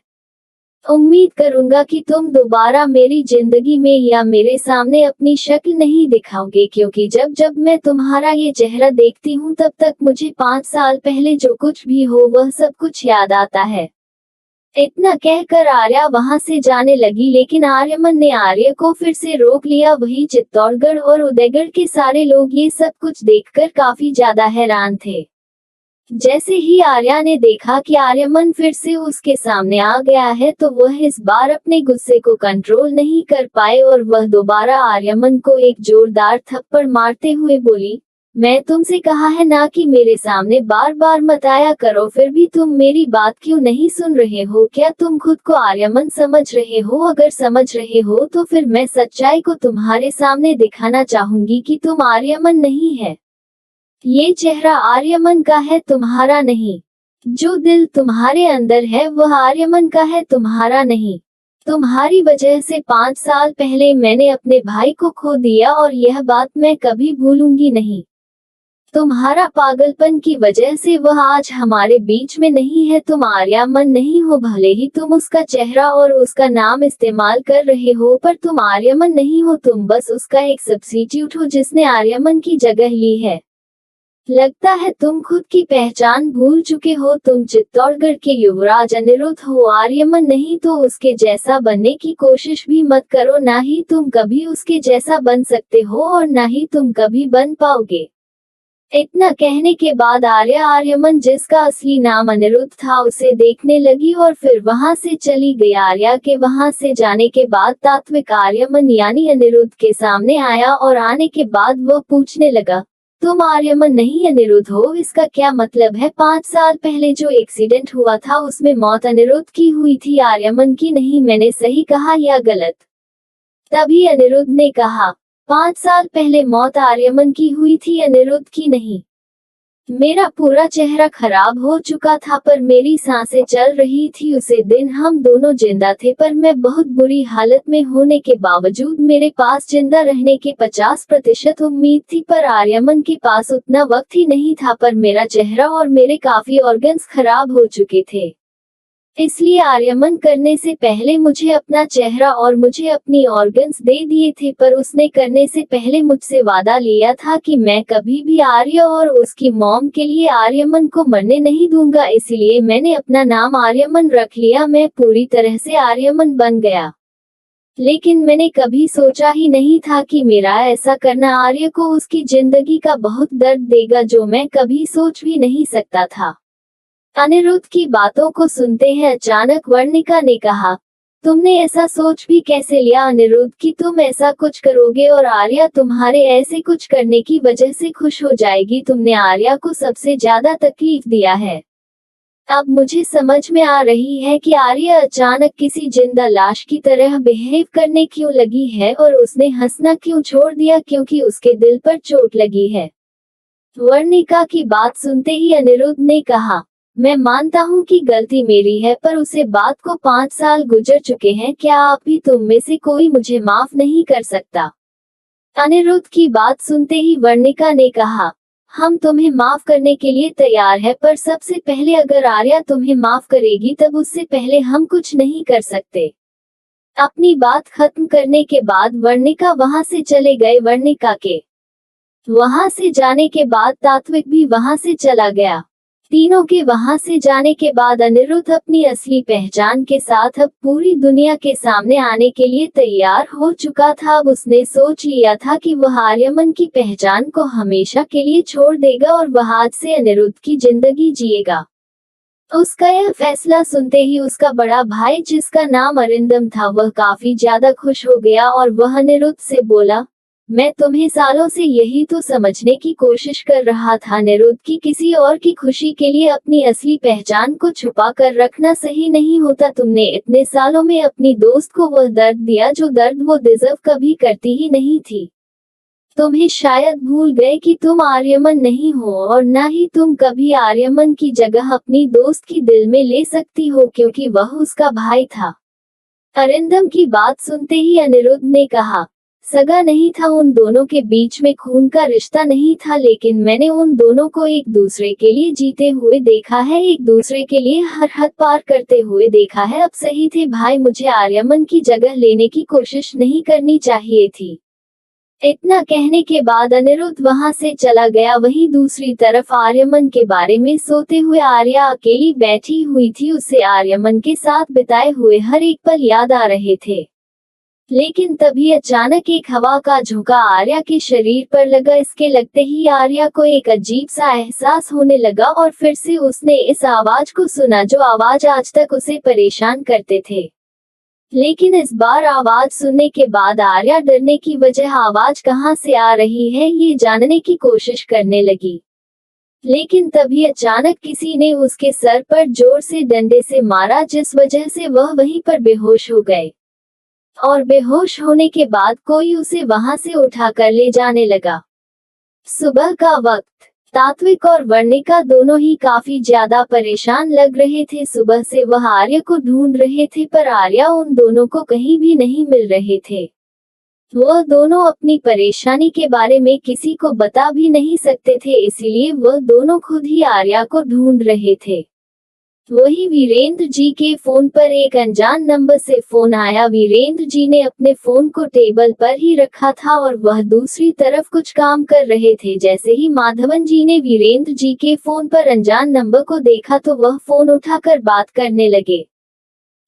उम्मीद करूंगा कि तुम दोबारा मेरी जिंदगी में या मेरे सामने अपनी शक्ल नहीं दिखाओगे, क्योंकि जब जब मैं तुम्हारा ये चेहरा देखती हूँ तब तक मुझे 5 साल पहले जो कुछ भी हो वह सब कुछ याद आता है। इतना कहकर आर्या वहां से जाने लगी, लेकिन आर्यमन ने आर्य को फिर से रोक लिया। वही चित्तौड़गढ़ और उदयगढ़ के सारे लोग ये सब कुछ देखकर काफी ज्यादा हैरान थे। जैसे ही आर्या ने देखा कि आर्यमन फिर से उसके सामने आ गया है तो वह इस बार अपने गुस्से को कंट्रोल नहीं कर पाए और वह दोबारा आर्यमन को एक जोरदार थप्पड़ मारते हुए बोली, मैं तुमसे कहा है ना कि मेरे सामने बार बार मत आया करो, फिर भी तुम मेरी बात क्यों नहीं सुन रहे हो? क्या तुम खुद को आर्यमन समझ रहे हो? अगर समझ रहे हो तो फिर मैं सच्चाई को तुम्हारे सामने दिखाना चाहूंगी कि तुम आर्यमन नहीं है। ये चेहरा आर्यमन का है, तुम्हारा नहीं। जो दिल तुम्हारे अंदर है वह आर्यमन का है, तुम्हारा नहीं। तुम्हारी वजह से 5 साल पहले मैंने अपने भाई को खो दिया और यह बात मैं कभी भूलूंगी नहीं। तुम्हारा पागलपन की वजह से वह आज हमारे बीच में नहीं है। तुम आर्यमन नहीं हो, भले ही तुम उसका चेहरा और उसका नाम इस्तेमाल कर रहे हो, पर तुम आर्यमन नहीं हो। तुम बस उसका एक सब्स्टिट्यूट हो जिसने आर्यमन की जगह ली है। लगता है तुम खुद की पहचान भूल चुके हो। तुम चित्तौड़गढ़ के युवराज अनिरुद्ध हो, आर्यमन नहीं। तो उसके जैसा बनने की कोशिश भी मत करो, ना ही तुम कभी उसके जैसा बन सकते हो और ना ही तुम कभी बन पाओगे। इतना कहने के बाद आर्या आर्यमन, जिसका असली नाम अनिरुद्ध था, उसे देखने लगी और फिर वहां से चली गई। आर्या के वहां से जाने के बाद तात्विक आर्यमन यानी अनिरुद्ध के सामने आया और आने के बाद वह पूछने लगा, तुम आर्यमन नहीं अनिरुद्ध हो, इसका क्या मतलब है? 5 साल पहले जो एक्सीडेंट हुआ था उसमें मौत अनिरुद्ध की हुई थी, आर्यमन की नहीं। मैंने सही कहा या गलत? तभी अनिरुद्ध ने कहा, 5 साल पहले मौत आर्यमन की हुई थी, अनिरुद्ध की नहीं। मेरा पूरा चेहरा खराब हो चुका था पर मेरी सांसें चल रही थी। उसे दिन हम दोनों जिंदा थे, पर मैं बहुत बुरी हालत में होने के बावजूद मेरे पास जिंदा रहने के 50% उम्मीद थी, पर आर्यमन के पास उतना वक्त ही नहीं था। पर मेरा चेहरा और मेरे काफी ऑर्गन्स खराब हो चुके थे, इसलिए आर्यमन करने से पहले मुझे अपना चेहरा और मुझे अपनी ऑर्गन्स दे दिए थे। पर उसने करने से पहले मुझसे वादा लिया था कि मैं कभी भी आर्य और उसकी मॉम के लिए आर्यमन को मरने नहीं दूंगा, इसलिए मैंने अपना नाम आर्यमन रख लिया। मैं पूरी तरह से आर्यमन बन गया, लेकिन मैंने कभी सोचा ही नहीं था कि मेरा ऐसा करना आर्य को उसकी जिंदगी का बहुत दर्द देगा, जो मैं कभी सोच भी नहीं सकता था। अनिरुद्ध की बातों को सुनते ही अचानक वर्णिका ने कहा, तुमने ऐसा सोच भी कैसे लिया अनिरुद्ध कि तुम ऐसा कुछ करोगे और आर्या तुम्हारे ऐसे कुछ करने की वजह से खुश हो जाएगी? तुमने आर्या को सबसे ज्यादा तकलीफ दिया है। अब मुझे समझ में आ रही है कि आर्या अचानक किसी जिंदा लाश की तरह बिहेव करने क्यों लगी है और उसने हंसना क्यों छोड़ दिया, क्योंकि उसके दिल पर चोट लगी है। वर्णिका की बात सुनते ही अनिरुद्ध ने कहा, मैं मानता हूँ कि गलती मेरी है, पर उसे बात को 5 साल गुजर चुके हैं, क्या आप भी तुम में से कोई मुझे माफ नहीं कर सकता? अनिरुद्ध की बात सुनते ही वर्णिका ने कहा, हम तुम्हें माफ करने के लिए तैयार है, पर सबसे पहले अगर आर्या तुम्हें माफ करेगी तब उससे पहले हम कुछ नहीं कर सकते। अपनी बात खत्म करने के बाद वर्णिका वहां से चले गए। वर्णिका के वहां से जाने के बाद तात्विक भी वहां से चला गया। तीनों के वहां से जाने के बाद अनिरुद्ध अपनी असली पहचान के साथ अब पूरी दुनिया के सामने आने के लिए तैयार हो चुका था। अब उसने सोच लिया था कि वह आर्यमन की पहचान को हमेशा के लिए छोड़ देगा और वह आज से अनिरुद्ध की जिंदगी जिएगा। उसका यह फैसला सुनते ही उसका बड़ा भाई, जिसका नाम अरिंदम था, वह काफी ज्यादा खुश हो गया और वह अनिरुद्ध से बोला, मैं तुम्हें सालों से यही तो समझने की कोशिश कर रहा था अनिरुद्ध, कि किसी और की खुशी के लिए अपनी असली पहचान को छुपा कर रखना सही नहीं होता। तुमने इतने सालों में अपनी दोस्त को वह दर्द दिया जो दर्द वो डिजर्व कभी करती ही नहीं थी। तुम्हें शायद भूल गए कि तुम आर्यमन नहीं हो और न ही तुम कभी आर्यमन की जगह अपनी दोस्त की दिल में ले सकती हो, क्योंकि वह उसका भाई था। अरिंदम की बात सुनते ही अनिरुद्ध ने कहा, सगा नहीं था, उन दोनों के बीच में खून का रिश्ता नहीं था, लेकिन मैंने उन दोनों को एक दूसरे के लिए जीते हुए देखा है, एक दूसरे के लिए हर हद पार करते हुए देखा है। अब सही थे भाई, मुझे आर्यमन की जगह लेने की कोशिश नहीं करनी चाहिए थी। इतना कहने के बाद अनिरुद्ध वहां से चला गया। वहीं दूसरी तरफ आर्यमन के बारे में सोते हुए आर्या अकेली बैठी हुई थी। उसे आर्यमन के साथ बिताए हुए हर एक पल याद आ रहे थे। लेकिन तभी अचानक एक हवा का झोंका आर्या के शरीर पर लगा। इसके लगते ही आर्या को एक अजीब सा एहसास होने लगा और फिर से उसने इस आवाज को सुना, जो आवाज आज तक उसे परेशान करते थे। लेकिन इस बार आवाज सुनने के बाद आर्या डरने की वजह आवाज कहां से आ रही है ये जानने की कोशिश करने लगी। लेकिन तभी अचानक किसी ने उसके सर पर जोर से डंडे से मारा, जिस वजह से वह वहीं पर बेहोश हो गए। और बेहोश होने के बाद कोई उसे वहां से उठाकर ले जाने लगा। सुबह का वक्त। तात्विक और वर्णिका दोनों ही काफी ज्यादा परेशान लग रहे थे। सुबह से वह आर्य को ढूंढ रहे थे, पर आर्या उन दोनों को कहीं भी नहीं मिल रहे थे। वह दोनों अपनी परेशानी के बारे में किसी को बता भी नहीं सकते थे, इसीलिए वह दोनों खुद ही आर्या को ढूंढ रहे थे। वही वीरेंद्र जी के फोन पर एक अनजान नंबर से फोन आया। वीरेंद्र जी ने अपने फोन को टेबल पर ही रखा था और वह दूसरी तरफ कुछ काम कर रहे थे। जैसे ही माधवन जी ने वीरेंद्र जी के फोन पर अनजान नंबर को देखा तो वह फोन उठाकर बात करने लगे।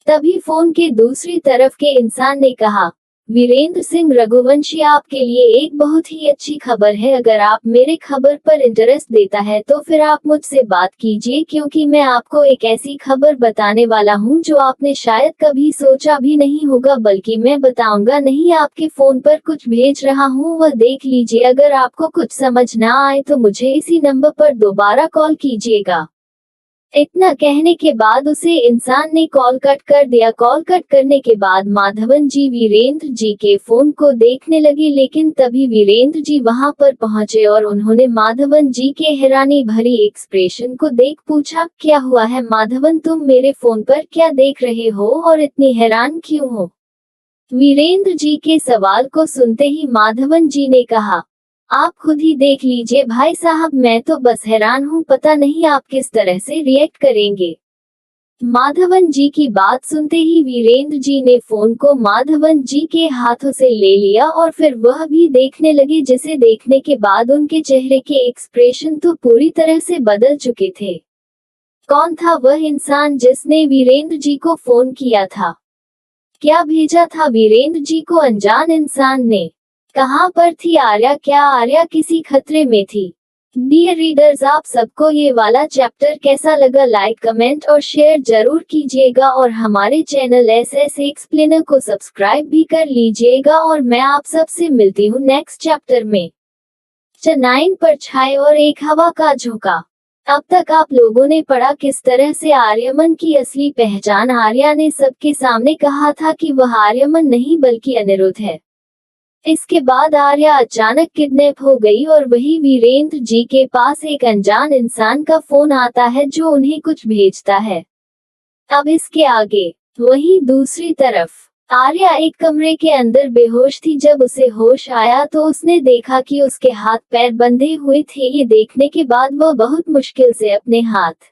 तभी फोन के दूसरी तरफ के इंसान ने कहा, वीरेंद्र सिंह रघुवंशी, आपके लिए एक बहुत ही अच्छी खबर है। अगर आप मेरे खबर पर इंटरेस्ट देता है तो फिर आप मुझसे बात कीजिए, क्योंकि मैं आपको एक ऐसी खबर बताने वाला हूं जो आपने शायद कभी सोचा भी नहीं होगा। बल्कि मैं बताऊंगा नहीं, आपके फोन पर कुछ भेज रहा हूं, वह देख लीजिए। अगर आपको कुछ समझ ना आए तो मुझे इसी नंबर पर दोबारा कॉल कीजिएगा। इतना कहने के बाद उसे इंसान ने कॉल कट कर दिया। कॉल कट करने के बाद माधवन जी वीरेंद्र जी के फोन को देखने लगे, लेकिन तभी वीरेंद्र जी वहां पर पहुंचे और उन्होंने माधवन जी के हैरानी भरी एक्सप्रेशन को देख पूछा, क्या हुआ है माधवन, तुम मेरे फोन पर क्या देख रहे हो और इतनी हैरान क्यों हो? वीरेंद्र जी के सवाल को सुनते ही माधवन जी ने कहा, आप खुद ही देख लीजिए भाई साहब, मैं तो बस हैरान हूँ, पता नहीं आप किस तरह से रिएक्ट करेंगे। माधवन जी की बात सुनते ही वीरेंद्र जी ने फोन को माधवन जी के हाथों से ले लिया और फिर वह भी देखने लगे, जिसे देखने के बाद उनके चेहरे के एक्सप्रेशन तो पूरी तरह से बदल चुके थे। कौन था वह इंसान जिसने वीरेंद्र जी को फोन किया था? क्या भेजा था वीरेंद्र जी को अनजान इंसान ने? कहां पर थी आर्या? क्या आर्या किसी खतरे में थी? डियर रीडर्स, आप सबको ये वाला चैप्टर कैसा लगा? लाइक, कमेंट और शेयर जरूर कीजिएगा और हमारे चैनल SS एक्सप्लेनर को सब्सक्राइब भी कर लीजिएगा। और मैं आप सबसे मिलती हूँ नेक्स्ट चैप्टर में। चनाइन पर छाए और एक हवा का झोंका। अब तक आप लोगों ने पढ़ा किस तरह से आर्यमन की असली पहचान आर्या ने सबके सामने कहा था कि वह आर्यमन नहीं बल्कि अनिरुद्ध है। इसके बाद आर्या अचानक किडनैप हो गई और वही वीरेंद्र जी के पास एक अनजान इंसान का फोन आता है जो उन्हें कुछ भेजता है। अब इसके आगे वहीं दूसरी तरफ आर्या एक कमरे के अंदर बेहोश थी। जब उसे होश आया तो उसने देखा कि उसके हाथ पैर बंधे हुए थे। ये देखने के बाद वह बहुत मुश्किल से अपने हाथ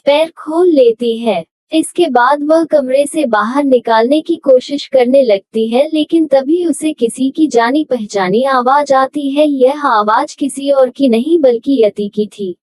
पैर खोल लेती है। इसके बाद वह कमरे से बाहर निकालने की कोशिश करने लगती है, लेकिन तभी उसे किसी की जानी पहचानी आवाज आती है। यह आवाज किसी और की नहीं बल्कि यति की थी।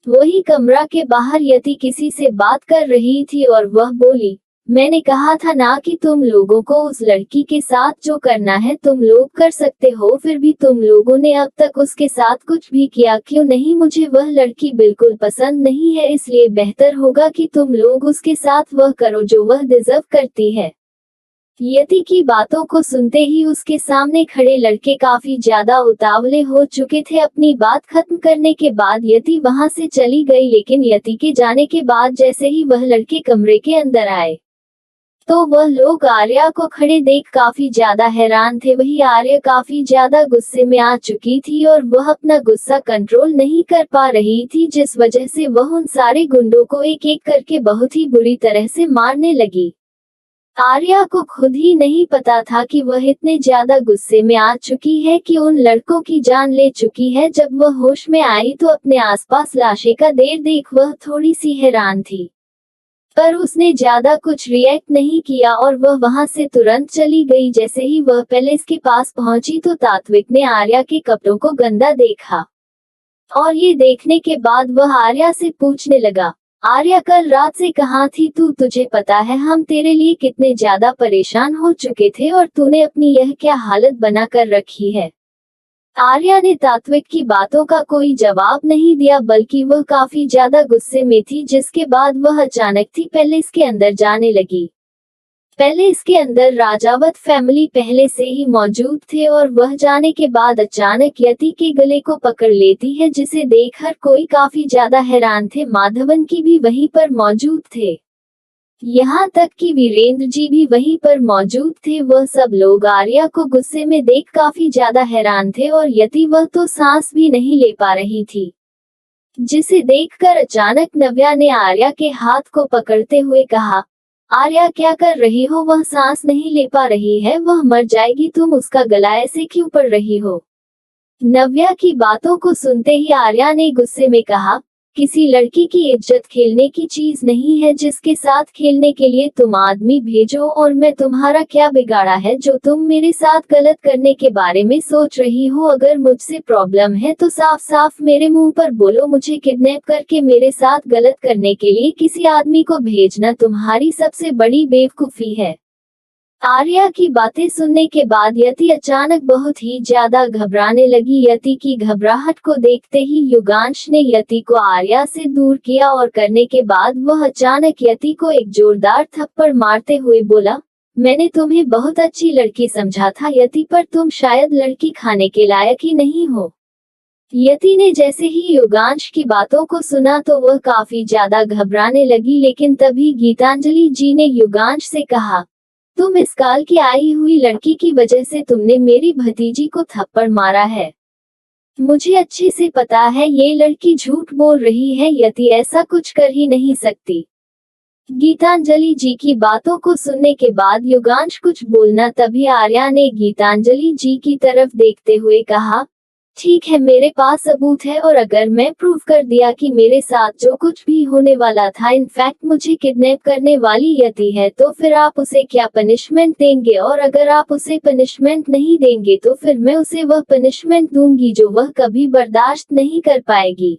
वही कमरा के बाहर यति किसी से बात कर रही थी और वह बोली, मैंने कहा था ना कि तुम लोगों को उस लड़की के साथ जो करना है तुम लोग कर सकते हो, फिर भी तुम लोगों ने अब तक उसके साथ कुछ भी किया क्यों नहीं? मुझे वह लड़की बिल्कुल पसंद नहीं है, इसलिए बेहतर होगा कि तुम लोग उसके साथ वह करो जो वह डिजर्व करती है। यति की बातों को सुनते ही उसके सामने खड़े लड़के काफी ज्यादा उतावले हो चुके थे। अपनी बात खत्म करने के बाद यति वहां से चली गई, लेकिन यति के जाने के बाद जैसे ही वह लड़के कमरे के अंदर आए तो वह लोग आर्या को खड़े देख काफी ज्यादा हैरान थे। वही आर्या काफी ज्यादा गुस्से में आ चुकी थी और वह अपना गुस्सा कंट्रोल नहीं कर पा रही थी, जिस वजह से वह उन सारे गुंडों को एक एक करके बहुत ही बुरी तरह से मारने लगी। आर्या को खुद ही नहीं पता था कि वह इतने ज्यादा गुस्से में आ चुकी है कि उन लड़कों की जान ले चुकी है। जब वह होश में आई तो अपने आसपास लाशें का ढेर देख वह थोड़ी सी हैरान थी, पर उसने ज्यादा कुछ रिएक्ट नहीं किया और वह वहां से तुरंत चली गई। जैसे ही वह पैलेस के पास पहुंची तो तात्विक ने आर्या के कपड़ों को गंदा देखा और ये देखने के बाद वह आर्या से पूछने लगा, आर्या कल रात से कहाँ थी तू? तुझे पता है हम तेरे लिए कितने ज्यादा परेशान हो चुके थे और तूने अपनी यह क्या हालत बना कर रखी है? आर्या ने तात्विक की बातों का कोई जवाब नहीं दिया, बल्कि वह काफी ज्यादा गुस्से में थी। जिसके बाद वह अचानक थी पैलेस के अंदर जाने लगी। पैलेस के अंदर राजावत फैमिली पहले से ही मौजूद थे और वह जाने के बाद अचानक यति के गले को पकड़ लेती है, जिसे देख हर कोई काफी ज्यादा हैरान थे। माधवन की भी वहीं पर मौजूद थे, यहाँ तक कि वीरेंद्र जी भी वहीं पर मौजूद थे। वह सब लोग आर्या को गुस्से में देख काफी ज्यादा हैरान थे और यति वह तो सांस भी नहीं ले पा रही थी, जिसे देखकर अचानक नव्या ने आर्या के हाथ को पकड़ते हुए कहा, आर्या क्या कर रही हो? वह सांस नहीं ले पा रही है, वह मर जाएगी, तुम उसका गला ऐसे क्यों पड़ रही हो? नव्या की बातों को सुनते ही आर्या ने गुस्से में कहा, किसी लड़की की इज्जत खेलने की चीज नहीं है जिसके साथ खेलने के लिए तुम आदमी भेजो, और मैं तुम्हारा क्या बिगाड़ा है जो तुम मेरे साथ गलत करने के बारे में सोच रही हो? अगर मुझसे प्रॉब्लम है तो साफ साफ मेरे मुंह पर बोलो। मुझे किडनैप करके मेरे साथ गलत करने के लिए किसी आदमी को भेजना तुम्हारी सबसे बड़ी बेवकूफी है। आर्या की बातें सुनने के बाद यति अचानक बहुत ही ज्यादा घबराने लगी। यति की घबराहट को देखते ही युगांश ने यति को आर्या से दूर किया और करने के बाद वह अचानक यति को एक जोरदार थप्पड़ मारते हुए बोला, मैंने तुम्हें बहुत अच्छी लड़की समझा था यति, पर तुम शायद लड़की खाने के लायक ही नहीं हो। यति ने जैसे ही युगांश की बातों को सुना तो वह काफी ज्यादा घबराने लगी, लेकिन तभी गीतांजलि जी ने युगांश से कहा, तुम इस काल की आई हुई लड़की की वजह से तुमने मेरी भतीजी को थप्पड़ मारा है। मुझे अच्छे से पता है ये लड़की झूठ बोल रही है, यति ऐसा कुछ कर ही नहीं सकती। गीतांजलि जी की बातों को सुनने के बाद युगांश कुछ बोलना, तभी आर्या ने गीतांजलि जी की तरफ देखते हुए कहा, ठीक है, मेरे पास सबूत है और अगर मैं प्रूव कर दिया कि मेरे साथ जो कुछ भी होने वाला था इनफैक्ट मुझे किडनैप करने वाली यति है, तो फिर आप उसे क्या पनिशमेंट देंगे? और अगर आप उसे पनिशमेंट नहीं देंगे तो फिर मैं उसे वह पनिशमेंट दूंगी जो वह कभी बर्दाश्त नहीं कर पाएगी।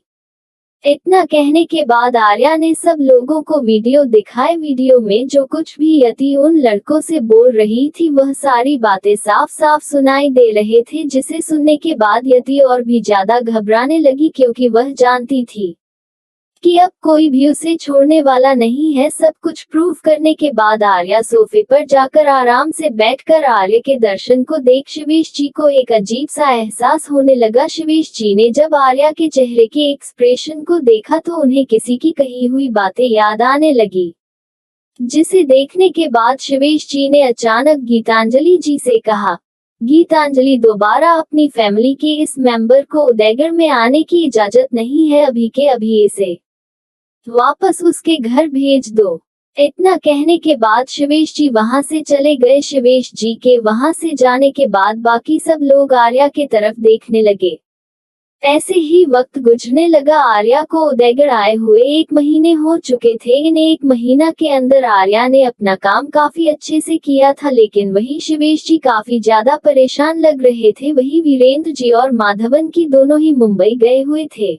इतना कहने के बाद आर्या ने सब लोगों को वीडियो दिखाए। वीडियो में जो कुछ भी यति उन लड़कों से बोल रही थी वह सारी बातें साफ साफ सुनाई दे रहे थे, जिसे सुनने के बाद यति और भी ज्यादा घबराने लगी, क्योंकि वह जानती थी कि अब कोई भी उसे छोड़ने वाला नहीं है। सब कुछ प्रूव करने के बाद आर्या सोफे पर जाकर आराम से बैठकर आर्य के दर्शन को देख शिवेश जी को एक अजीब सा एहसास होने लगा। शिवेश जी ने जब आर्या के चेहरे के एक्सप्रेशन को देखा तो उन्हें किसी की कही हुई बातें याद आने लगी, जिसे देखने के बाद शिवेश जी ने अचानक गीतांजलि जी से कहा, गीतांजलि, दोबारा अपनी फैमिली के इस मेंबर को उदयगढ़ में आने की इजाजत नहीं है, अभी के अभी इसे वापस उसके घर भेज दो। इतना कहने के बाद शिवेश जी वहां से चले गए। शिवेश जी के वहां से जाने के बाद बाकी सब लोग आर्या के तरफ देखने लगे। ऐसे ही वक्त गुजरने लगा। आर्या को उदयगढ़ आए हुए 1 महीने हो चुके थे। इन 1 महीना के अंदर आर्या ने अपना काम काफी अच्छे से किया था, लेकिन वही शिवेश जी काफी ज्यादा परेशान लग रहे थे। वही वीरेंद्र जी और माधवन की दोनों ही मुंबई गए हुए थे।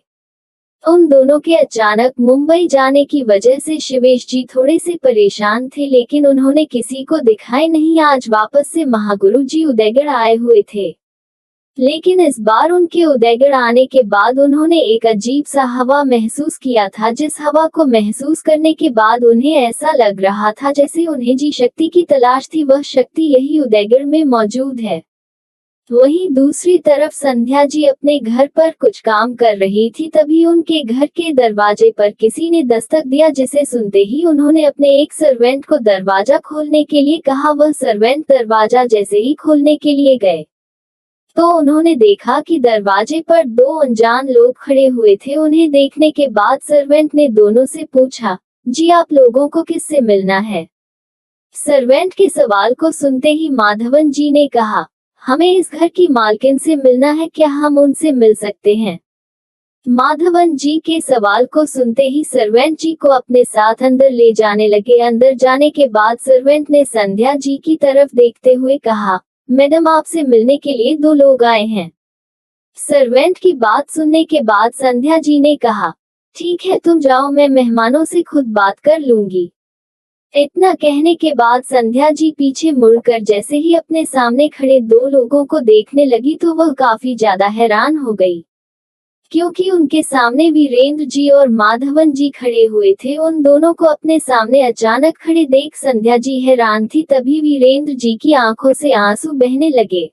उन दोनों के अचानक मुंबई जाने की वजह से शिवेश जी थोड़े से परेशान थे, लेकिन उन्होंने किसी को दिखाए नहीं। आज वापस से महागुरु जी उदयगढ़ आए हुए थे, लेकिन इस बार उनके उदयगढ़ आने के बाद उन्होंने एक अजीब सा हवा महसूस किया था, जिस हवा को महसूस करने के बाद उन्हें ऐसा लग रहा था जैसे उन्हें जी शक्ति की तलाश थी। वह शक्ति यही उदयगढ़ में मौजूद है। वहीं दूसरी तरफ संध्या जी अपने घर पर कुछ काम कर रही थी, तभी उनके घर के दरवाजे पर किसी ने दस्तक दिया, जिसे सुनते ही उन्होंने अपने एक सर्वेंट को दरवाजा खोलने के लिए कहा। वह सर्वेंट दरवाजा जैसे ही खोलने के लिए गए तो उन्होंने देखा कि दरवाजे पर 2 अनजान लोग खड़े हुए थे। उन्हें देखने के बाद सर्वेंट ने दोनों से पूछा, जी आप लोगों को किससे मिलना है? सर्वेंट के सवाल को सुनते ही माधवन जी ने कहा, हमें इस घर की मालकिन से मिलना है, क्या हम उनसे मिल सकते हैं? माधवन जी के सवाल को सुनते ही सर्वेंट जी को अपने साथ अंदर ले जाने लगे। अंदर जाने के बाद सर्वेंट ने संध्या जी की तरफ देखते हुए कहा, मैडम आपसे मिलने के लिए 2 लोग आए हैं। सर्वेंट की बात सुनने के बाद संध्या जी ने कहा, ठीक है तुम जाओ, मैं मेहमानों से खुद बात कर लूंगी। इतना कहने के बाद संध्या जी पीछे मुड़कर जैसे ही अपने सामने खड़े 2 लोगों को देखने लगी तो वह काफी ज्यादा हैरान हो गई, क्योंकि उनके सामने वीरेंद्र जी और माधवन जी खड़े हुए थे। उन दोनों को अपने सामने अचानक खड़े देख संध्या जी हैरान थी। तभी वीरेंद्र जी की आंखों से आंसू बहने लगे।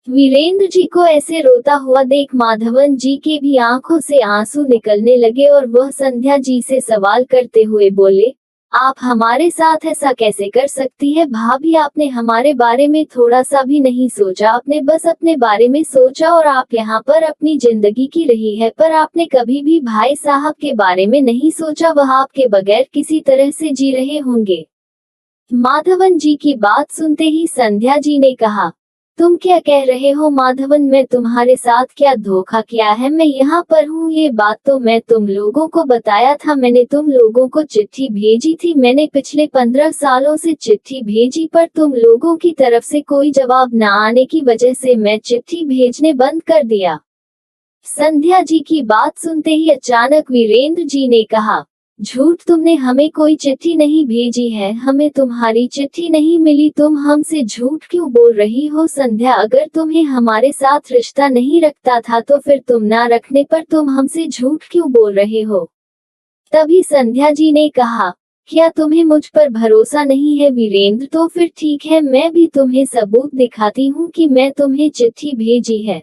वीरेंद्र जी को ऐसे रोता हुआ देख माधवन जी के भी आंखों से आंसू निकलने लगे और वह संध्या जी से सवाल करते हुए बोले, आप हमारे साथ ऐसा कैसे कर सकती है भाभी? आपने हमारे बारे में थोड़ा सा भी नहीं सोचा, आपने बस अपने बारे में सोचा और आप यहाँ पर अपनी जिंदगी की रही है, पर आपने कभी भी भाई साहब के बारे में नहीं सोचा। वह आपके बगैर किसी तरह से जी रहे होंगे। माधवन जी की बात सुनते ही संध्या जी ने कहा, तुम क्या कह रहे हो माधवन? मैं तुम्हारे साथ क्या धोखा किया है? मैं यहाँ पर हूँ, ये बात तो मैं तुम लोगों को बताया था। मैंने तुम लोगों को चिट्ठी भेजी थी, मैंने पिछले 15 सालों से चिट्ठी भेजी, पर तुम लोगों की तरफ से कोई जवाब न आने की वजह से मैं चिट्ठी भेजने बंद कर दिया। संध्या जी की बात सुनते ही अचानक वीरेंद्र जी ने कहा, झूठ, तुमने हमें कोई चिट्ठी नहीं भेजी है, हमें तुम्हारी चिट्ठी नहीं मिली। तुम हमसे झूठ क्यों बोल रही हो संध्या? अगर तुम्हें हमारे साथ रिश्ता नहीं रखता था तो फिर तुम ना रखने पर तुम हमसे झूठ क्यों बोल रहे हो? तभी संध्या जी ने कहा, क्या तुम्हें मुझ पर भरोसा नहीं है वीरेंद्र? तो फिर ठीक है, मैं भी तुम्हें सबूत दिखाती हूँ कि मैं तुम्हें चिट्ठी भेजी है।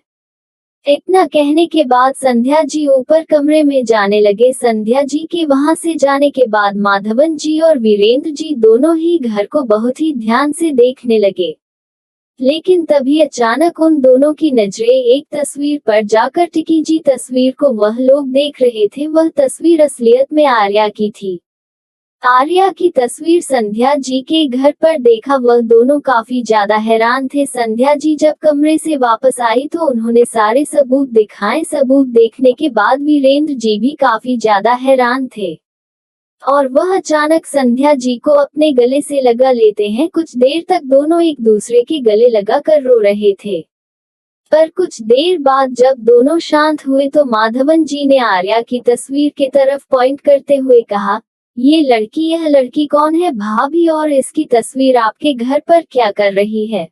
इतना कहने के बाद संध्या जी ऊपर कमरे में जाने लगे। संध्या जी के वहां से जाने के बाद माधवन जी और वीरेंद्र जी दोनों ही घर को बहुत ही ध्यान से देखने लगे, लेकिन तभी अचानक उन दोनों की नजरें एक तस्वीर पर जाकर टिकी। जी तस्वीर को वह लोग देख रहे थे, वह तस्वीर असलियत में आर्या की थी। आर्या की तस्वीर संध्या जी के घर पर देखा वह दोनों काफी ज्यादा हैरान थे। संध्या जी जब कमरे से वापस आई तो उन्होंने सारे सबूत दिखाए। सबूत देखने के बाद वीरेंद्र जी भी काफी ज्यादा हैरान थे और वह अचानक संध्या जी को अपने गले से लगा लेते हैं। कुछ देर तक दोनों एक दूसरे के गले लगा कर रो रहे थे, पर कुछ देर बाद जब दोनों शांत हुए तो माधवन जी ने आर्या की तस्वीर की तरफ पॉइंट करते हुए कहा, यह लड़की कौन है भाभी, और इसकी तस्वीर आपके घर पर क्या कर रही है?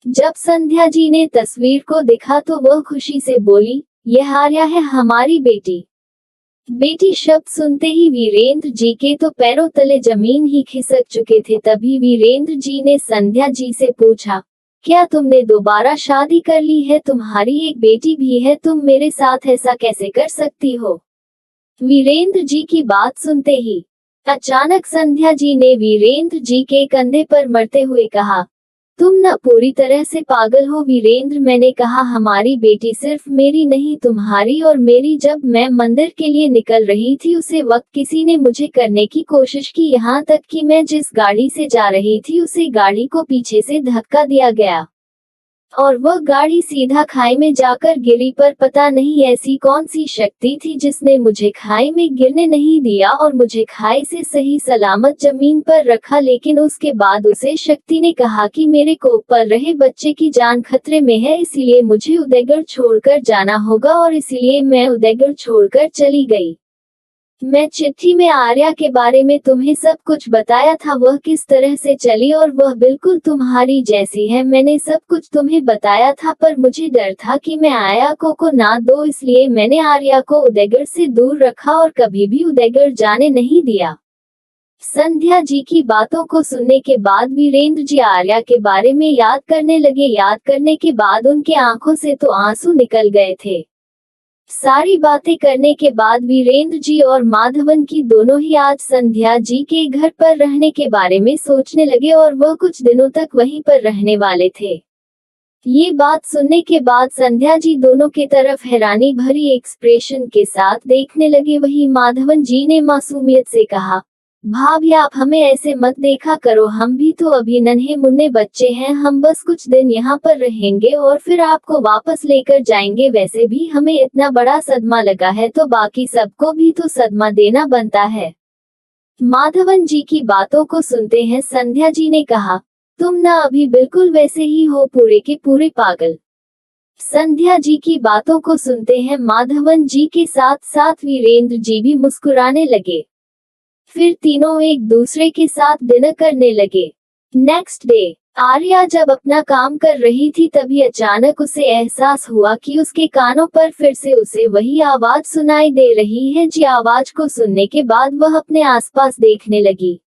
जब संध्या जी ने तस्वीर को देखा तो वह खुशी से बोली, यह आर्या है, हमारी बेटी। बेटी शब्द सुनते ही वीरेंद्र जी के तो पैरों तले जमीन ही खिसक चुके थे। तभी वीरेंद्र जी ने संध्या जी से पूछा, क्या तुमने दोबारा शादी कर ली है? तुम्हारी एक बेटी भी है, तुम मेरे साथ ऐसा कैसे कर सकती हो? वीरेंद्र जी की बात सुनते ही अचानक संध्या जी ने वीरेंद्र जी के कंधे पर मरते हुए कहा, तुम न पूरी तरह से पागल हो वीरेंद्र। मैंने कहा हमारी बेटी सिर्फ मेरी नहीं तुम्हारी और मेरी। जब मैं मंदिर के लिए निकल रही थी उसे वक्त किसी ने मुझे करने की कोशिश की, यहाँ तक कि मैं जिस गाड़ी से जा रही थी उसे गाड़ी को पीछे से धक्का दिया गया और वह गाड़ी सीधा खाई में जाकर गिरी। पर पता नहीं ऐसी कौन सी शक्ति थी जिसने मुझे खाई में गिरने नहीं दिया और मुझे खाई से सही सलामत जमीन पर रखा। लेकिन उसके बाद उसे शक्ति ने कहा कि मेरे कोख पर रहे बच्चे की जान खतरे में है, इसीलिए मुझे उदयगढ़ छोड़कर जाना होगा और इसीलिए मैं उदयगढ़ छोड़कर चली गई। मैं चिट्ठी में आर्या के बारे में तुम्हें सब कुछ बताया था, वह किस तरह से चली और वह बिल्कुल तुम्हारी जैसी है। मैंने सब कुछ तुम्हें बताया था, पर मुझे डर था कि मैं आर्या को ना दो, इसलिए मैंने आर्या को उदयगढ़ से दूर रखा और कभी भी उदयगढ़ जाने नहीं दिया। संध्या जी की बातों को सुनने के बाद वीरेंद्र जी आर्या के बारे में याद करने लगे। याद करने के बाद उनके आंखों से तो आंसू निकल गए थे। सारी बातें करने के बाद वीरेंद्र जी और माधवन की दोनों ही आज संध्या जी के घर पर रहने के बारे में सोचने लगे और वह कुछ दिनों तक वहीं पर रहने वाले थे। ये बात सुनने के बाद संध्या जी दोनों की तरफ हैरानी भरी एक्सप्रेशन के साथ देखने लगे। वहीं माधवन जी ने मासूमियत से कहा, भाभी आप हमें ऐसे मत देखा करो, हम भी तो अभी नन्हे मुन्ने बच्चे हैं, हम बस कुछ दिन यहाँ पर रहेंगे और फिर आपको वापस लेकर जाएंगे। वैसे भी हमें इतना बड़ा सदमा लगा है तो बाकी सबको भी तो सदमा देना बनता है। माधवन जी की बातों को सुनते हैं संध्या जी ने कहा, तुम ना अभी बिल्कुल वैसे ही हो, पूरे के पूरे पागल। संध्या जी की बातों को सुनते हैं माधवन जी के साथ साथ वीरेंद्र जी भी मुस्कुराने लगे। फिर तीनों एक दूसरे के साथ डिनर करने लगे। नेक्स्ट डे आर्या जब अपना काम कर रही थी तभी अचानक उसे एहसास हुआ कि उसके कानों पर फिर से उसे वही आवाज सुनाई दे रही है। जी आवाज को सुनने के बाद वह अपने आसपास देखने लगी,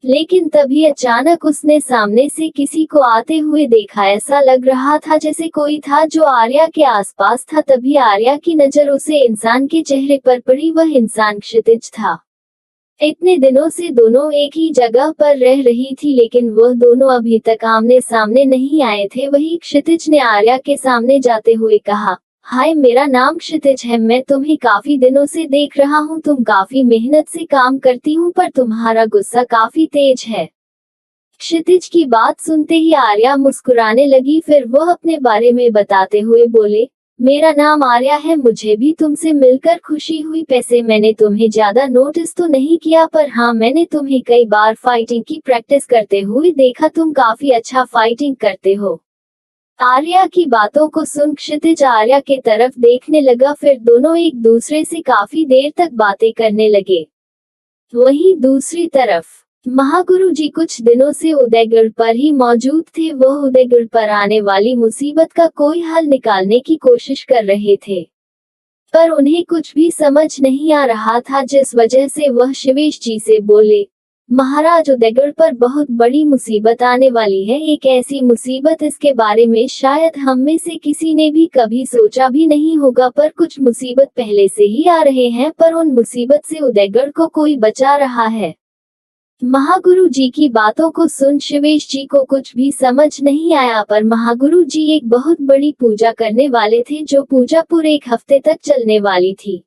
लेकिन तभी अचानक उसने सामने से किसी को आते हुए देखा। ऐसा लग रहा था जैसे कोई था जो आर्या के आसपास था। तभी आर्या की नजर उसे इंसान के चेहरे पर पड़ी। वह इंसान क्षितिज था। इतने दिनों से दोनों एक ही जगह पर रह रही थी, लेकिन वह दोनों अभी तक आमने सामने नहीं आए थे। वही क्षितिज ने आर्या के सामने जाते हुए कहा, हाय मेरा नाम क्षितिज है, मैं तुम्हें काफी दिनों से देख रहा हूँ, तुम काफी मेहनत से काम करती हूँ पर तुम्हारा गुस्सा काफी तेज है। क्षितिज की बात सुनते ही आर्या मुस्कुराने लगी। फिर वह अपने बारे में बताते हुए बोले, मेरा नाम आर्या है, मुझे भी तुमसे मिलकर खुशी हुई। पैसे मैंने तुम्हें ज्यादा नोटिस तो नहीं किया, पर हाँ मैंने तुम्हें कई बार फाइटिंग की प्रैक्टिस करते हुए देखा, तुम काफी अच्छा फाइटिंग करते हो। आर्या की बातों को सुन क्षितिज आर्या के तरफ देखने लगा। फिर दोनों एक दूसरे से काफी देर तक बातें करने लगे। वहीं दूसरी तरफ महागुरु जी कुछ दिनों से उदयगढ़ पर ही मौजूद थे। वह उदयगढ़ पर आने वाली मुसीबत का कोई हल निकालने की कोशिश कर रहे थे, पर उन्हें कुछ भी समझ नहीं आ रहा था, जिस वजह से वह शिवेश जी से बोले, महाराज उदयगढ़ पर बहुत बड़ी मुसीबत आने वाली है। एक ऐसी मुसीबत इसके बारे में शायद हम में से किसी ने भी कभी सोचा भी नहीं होगा, पर कुछ मुसीबत पहले से ही आ रहे हैं, पर उन मुसीबत से उदयगढ़ को कोई बचा रहा है। महागुरु जी की बातों को सुन शिवेश जी को कुछ भी समझ नहीं आया, पर महागुरु जी एक बहुत बड़ी पूजा करने वाले थे, जो पूजा पूरे 1 हफ्ते तक चलने वाली थी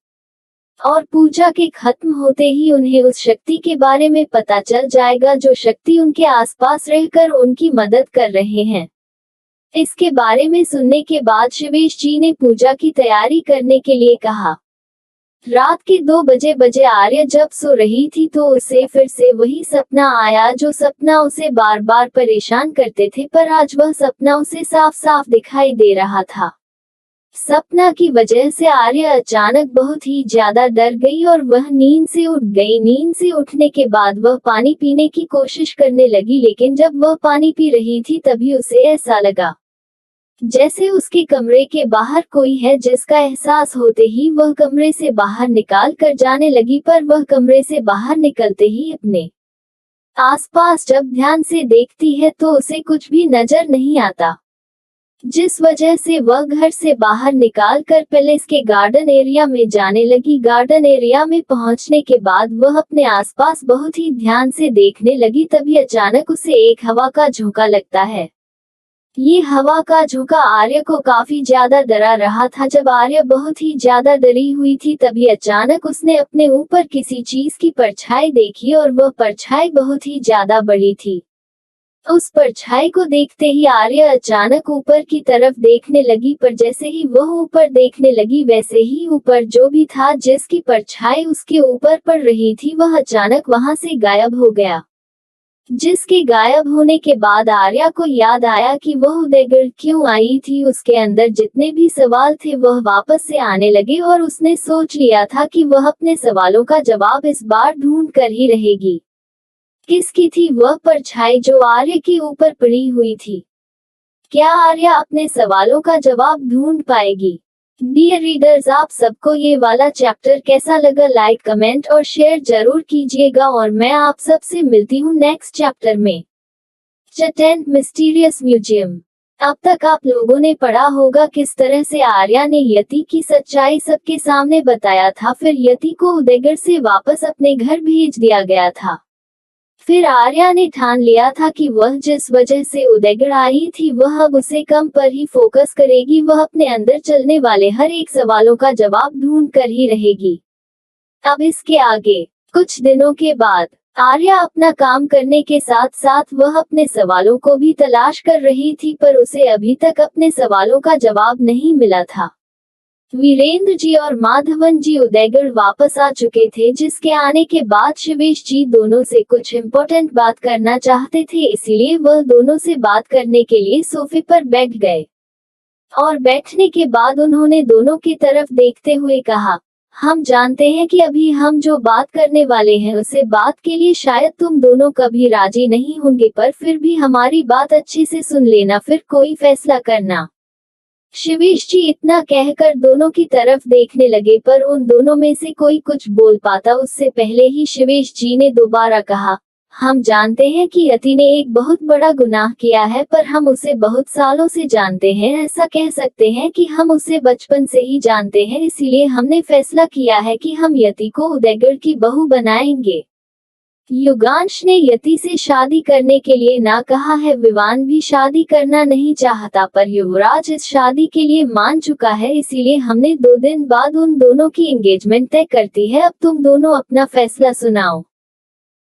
और पूजा के खत्म होते ही उन्हें उस शक्ति के बारे में पता चल जाएगा जो शक्ति उनके आसपास रहकर उनकी मदद कर रहे हैं। इसके बारे में सुनने के बाद शिवेश जी ने पूजा की तैयारी करने के लिए कहा। रात के 2 बजे आर्या जब सो रही थी तो उसे फिर से वही सपना आया, जो सपना उसे बार बार परेशान करते थे, पर आज वह सपना उसे साफ साफ दिखाई दे रहा था। सपना की वजह से आर्या अचानक बहुत ही ज्यादा डर गई और वह नींद से उठ गई। नींद से उठने के बाद वह पानी पीने की कोशिश करने लगी, लेकिन जब वह पानी पी रही थी तभी उसे ऐसा लगा जैसे उसके कमरे के बाहर कोई है, जिसका एहसास होते ही वह कमरे से बाहर निकाल कर जाने लगी। पर वह कमरे से बाहर निकलते ही अपने आसपास जब ध्यान से देखती है तो उसे कुछ भी नजर नहीं आता, जिस वजह से वह घर से बाहर निकाल कर पैलेस के गार्डन एरिया में जाने लगी। गार्डन एरिया में पहुंचने के बाद वह अपने आसपास बहुत ही ध्यान से देखने लगी। तभी अचानक उसे एक हवा का झोंका लगता है। ये हवा का झोंका आर्य को काफी ज्यादा डरा रहा था। जब आर्य बहुत ही ज्यादा डरी हुई थी तभी अचानक उसने अपने ऊपर किसी चीज की परछाई देखी और वह परछाई बहुत ही ज्यादा बड़ी थी। उस परछाई को देखते ही आर्य अचानक ऊपर की तरफ देखने लगी, पर जैसे ही वह ऊपर देखने लगी वैसे ही ऊपर जो भी था जिसकी परछाई उसके ऊपर पड़ रही थी वह अचानक वहां से गायब हो गया। जिसके गायब होने के बाद आर्या को याद आया कि वह उदयगढ़ क्यों आई थी। उसके अंदर जितने भी सवाल थे वह वापस से आने लगे और उसने सोच लिया था कि वह अपने सवालों का जवाब इस बार ढूंढ कर ही रहेगी। किसकी थी वह परछाई जो आर्य के ऊपर पड़ी हुई थी? क्या आर्या अपने सवालों का जवाब ढूंढ पाएगी? डियर रीडर्स, आप सबको ये वाला चैप्टर कैसा लगा लाइक कमेंट और शेयर जरूर कीजिएगा और मैं आप सबसे मिलती हूँ नेक्स्ट चैप्टर में। चटेंट मिस्टीरियस म्यूजियम। अब तक आप लोगों ने पढ़ा होगा किस तरह से आर्या ने यति की सच्चाई सबके सामने बताया था, फिर यति को उदयगढ़ से वापस अपने घर भेज दिया गया था। फिर आर्या ने ठान लिया था कि वह जिस वजह से उदयगढ़ आई थी वह अब उसे कम पर ही फोकस करेगी। वह अपने अंदर चलने वाले हर एक सवालों का जवाब ढूंढ कर ही रहेगी। अब इसके आगे कुछ दिनों के बाद आर्या अपना काम करने के साथ साथ वह अपने सवालों को भी तलाश कर रही थी, पर उसे अभी तक अपने सवालों का जवाब नहीं मिला था। वीरेंद्र जी और माधवन जी उदयगढ़ वापस आ चुके थे, जिसके आने के बाद शिवेश जी दोनों से कुछ इम्पोर्टेंट बात करना चाहते थे, इसीलिए वह दोनों से बात करने के लिए सोफे पर बैठ गए। और बैठने के बाद उन्होंने दोनों की तरफ देखते हुए कहा, हम जानते हैं कि अभी हम जो बात करने वाले हैं उसे बात के लिए शायद तुम दोनों कभी राजी नहीं होंगे, पर फिर भी हमारी बात अच्छे से सुन लेना, फिर कोई फैसला करना। शिवेश जी इतना कहकर दोनों की तरफ देखने लगे, पर उन दोनों में से कोई कुछ बोल पाता उससे पहले ही शिवेश जी ने दोबारा कहा, हम जानते हैं कि यति ने एक बहुत बड़ा गुनाह किया है, पर हम उसे बहुत सालों से जानते हैं। ऐसा कह सकते हैं कि हम उसे बचपन से ही जानते हैं, इसीलिए हमने फैसला किया है कि हम यति को उदयगढ़ की बहू बनाएंगे। युगांश ने यति से शादी करने के लिए ना कहा है। विवान भी शादी करना नहीं चाहता, पर युवराज इस शादी के लिए मान चुका है, इसीलिए हमने 2 दिन बाद उन दोनों की एंगेजमेंट तय करती है। अब तुम दोनों अपना फैसला सुनाओ।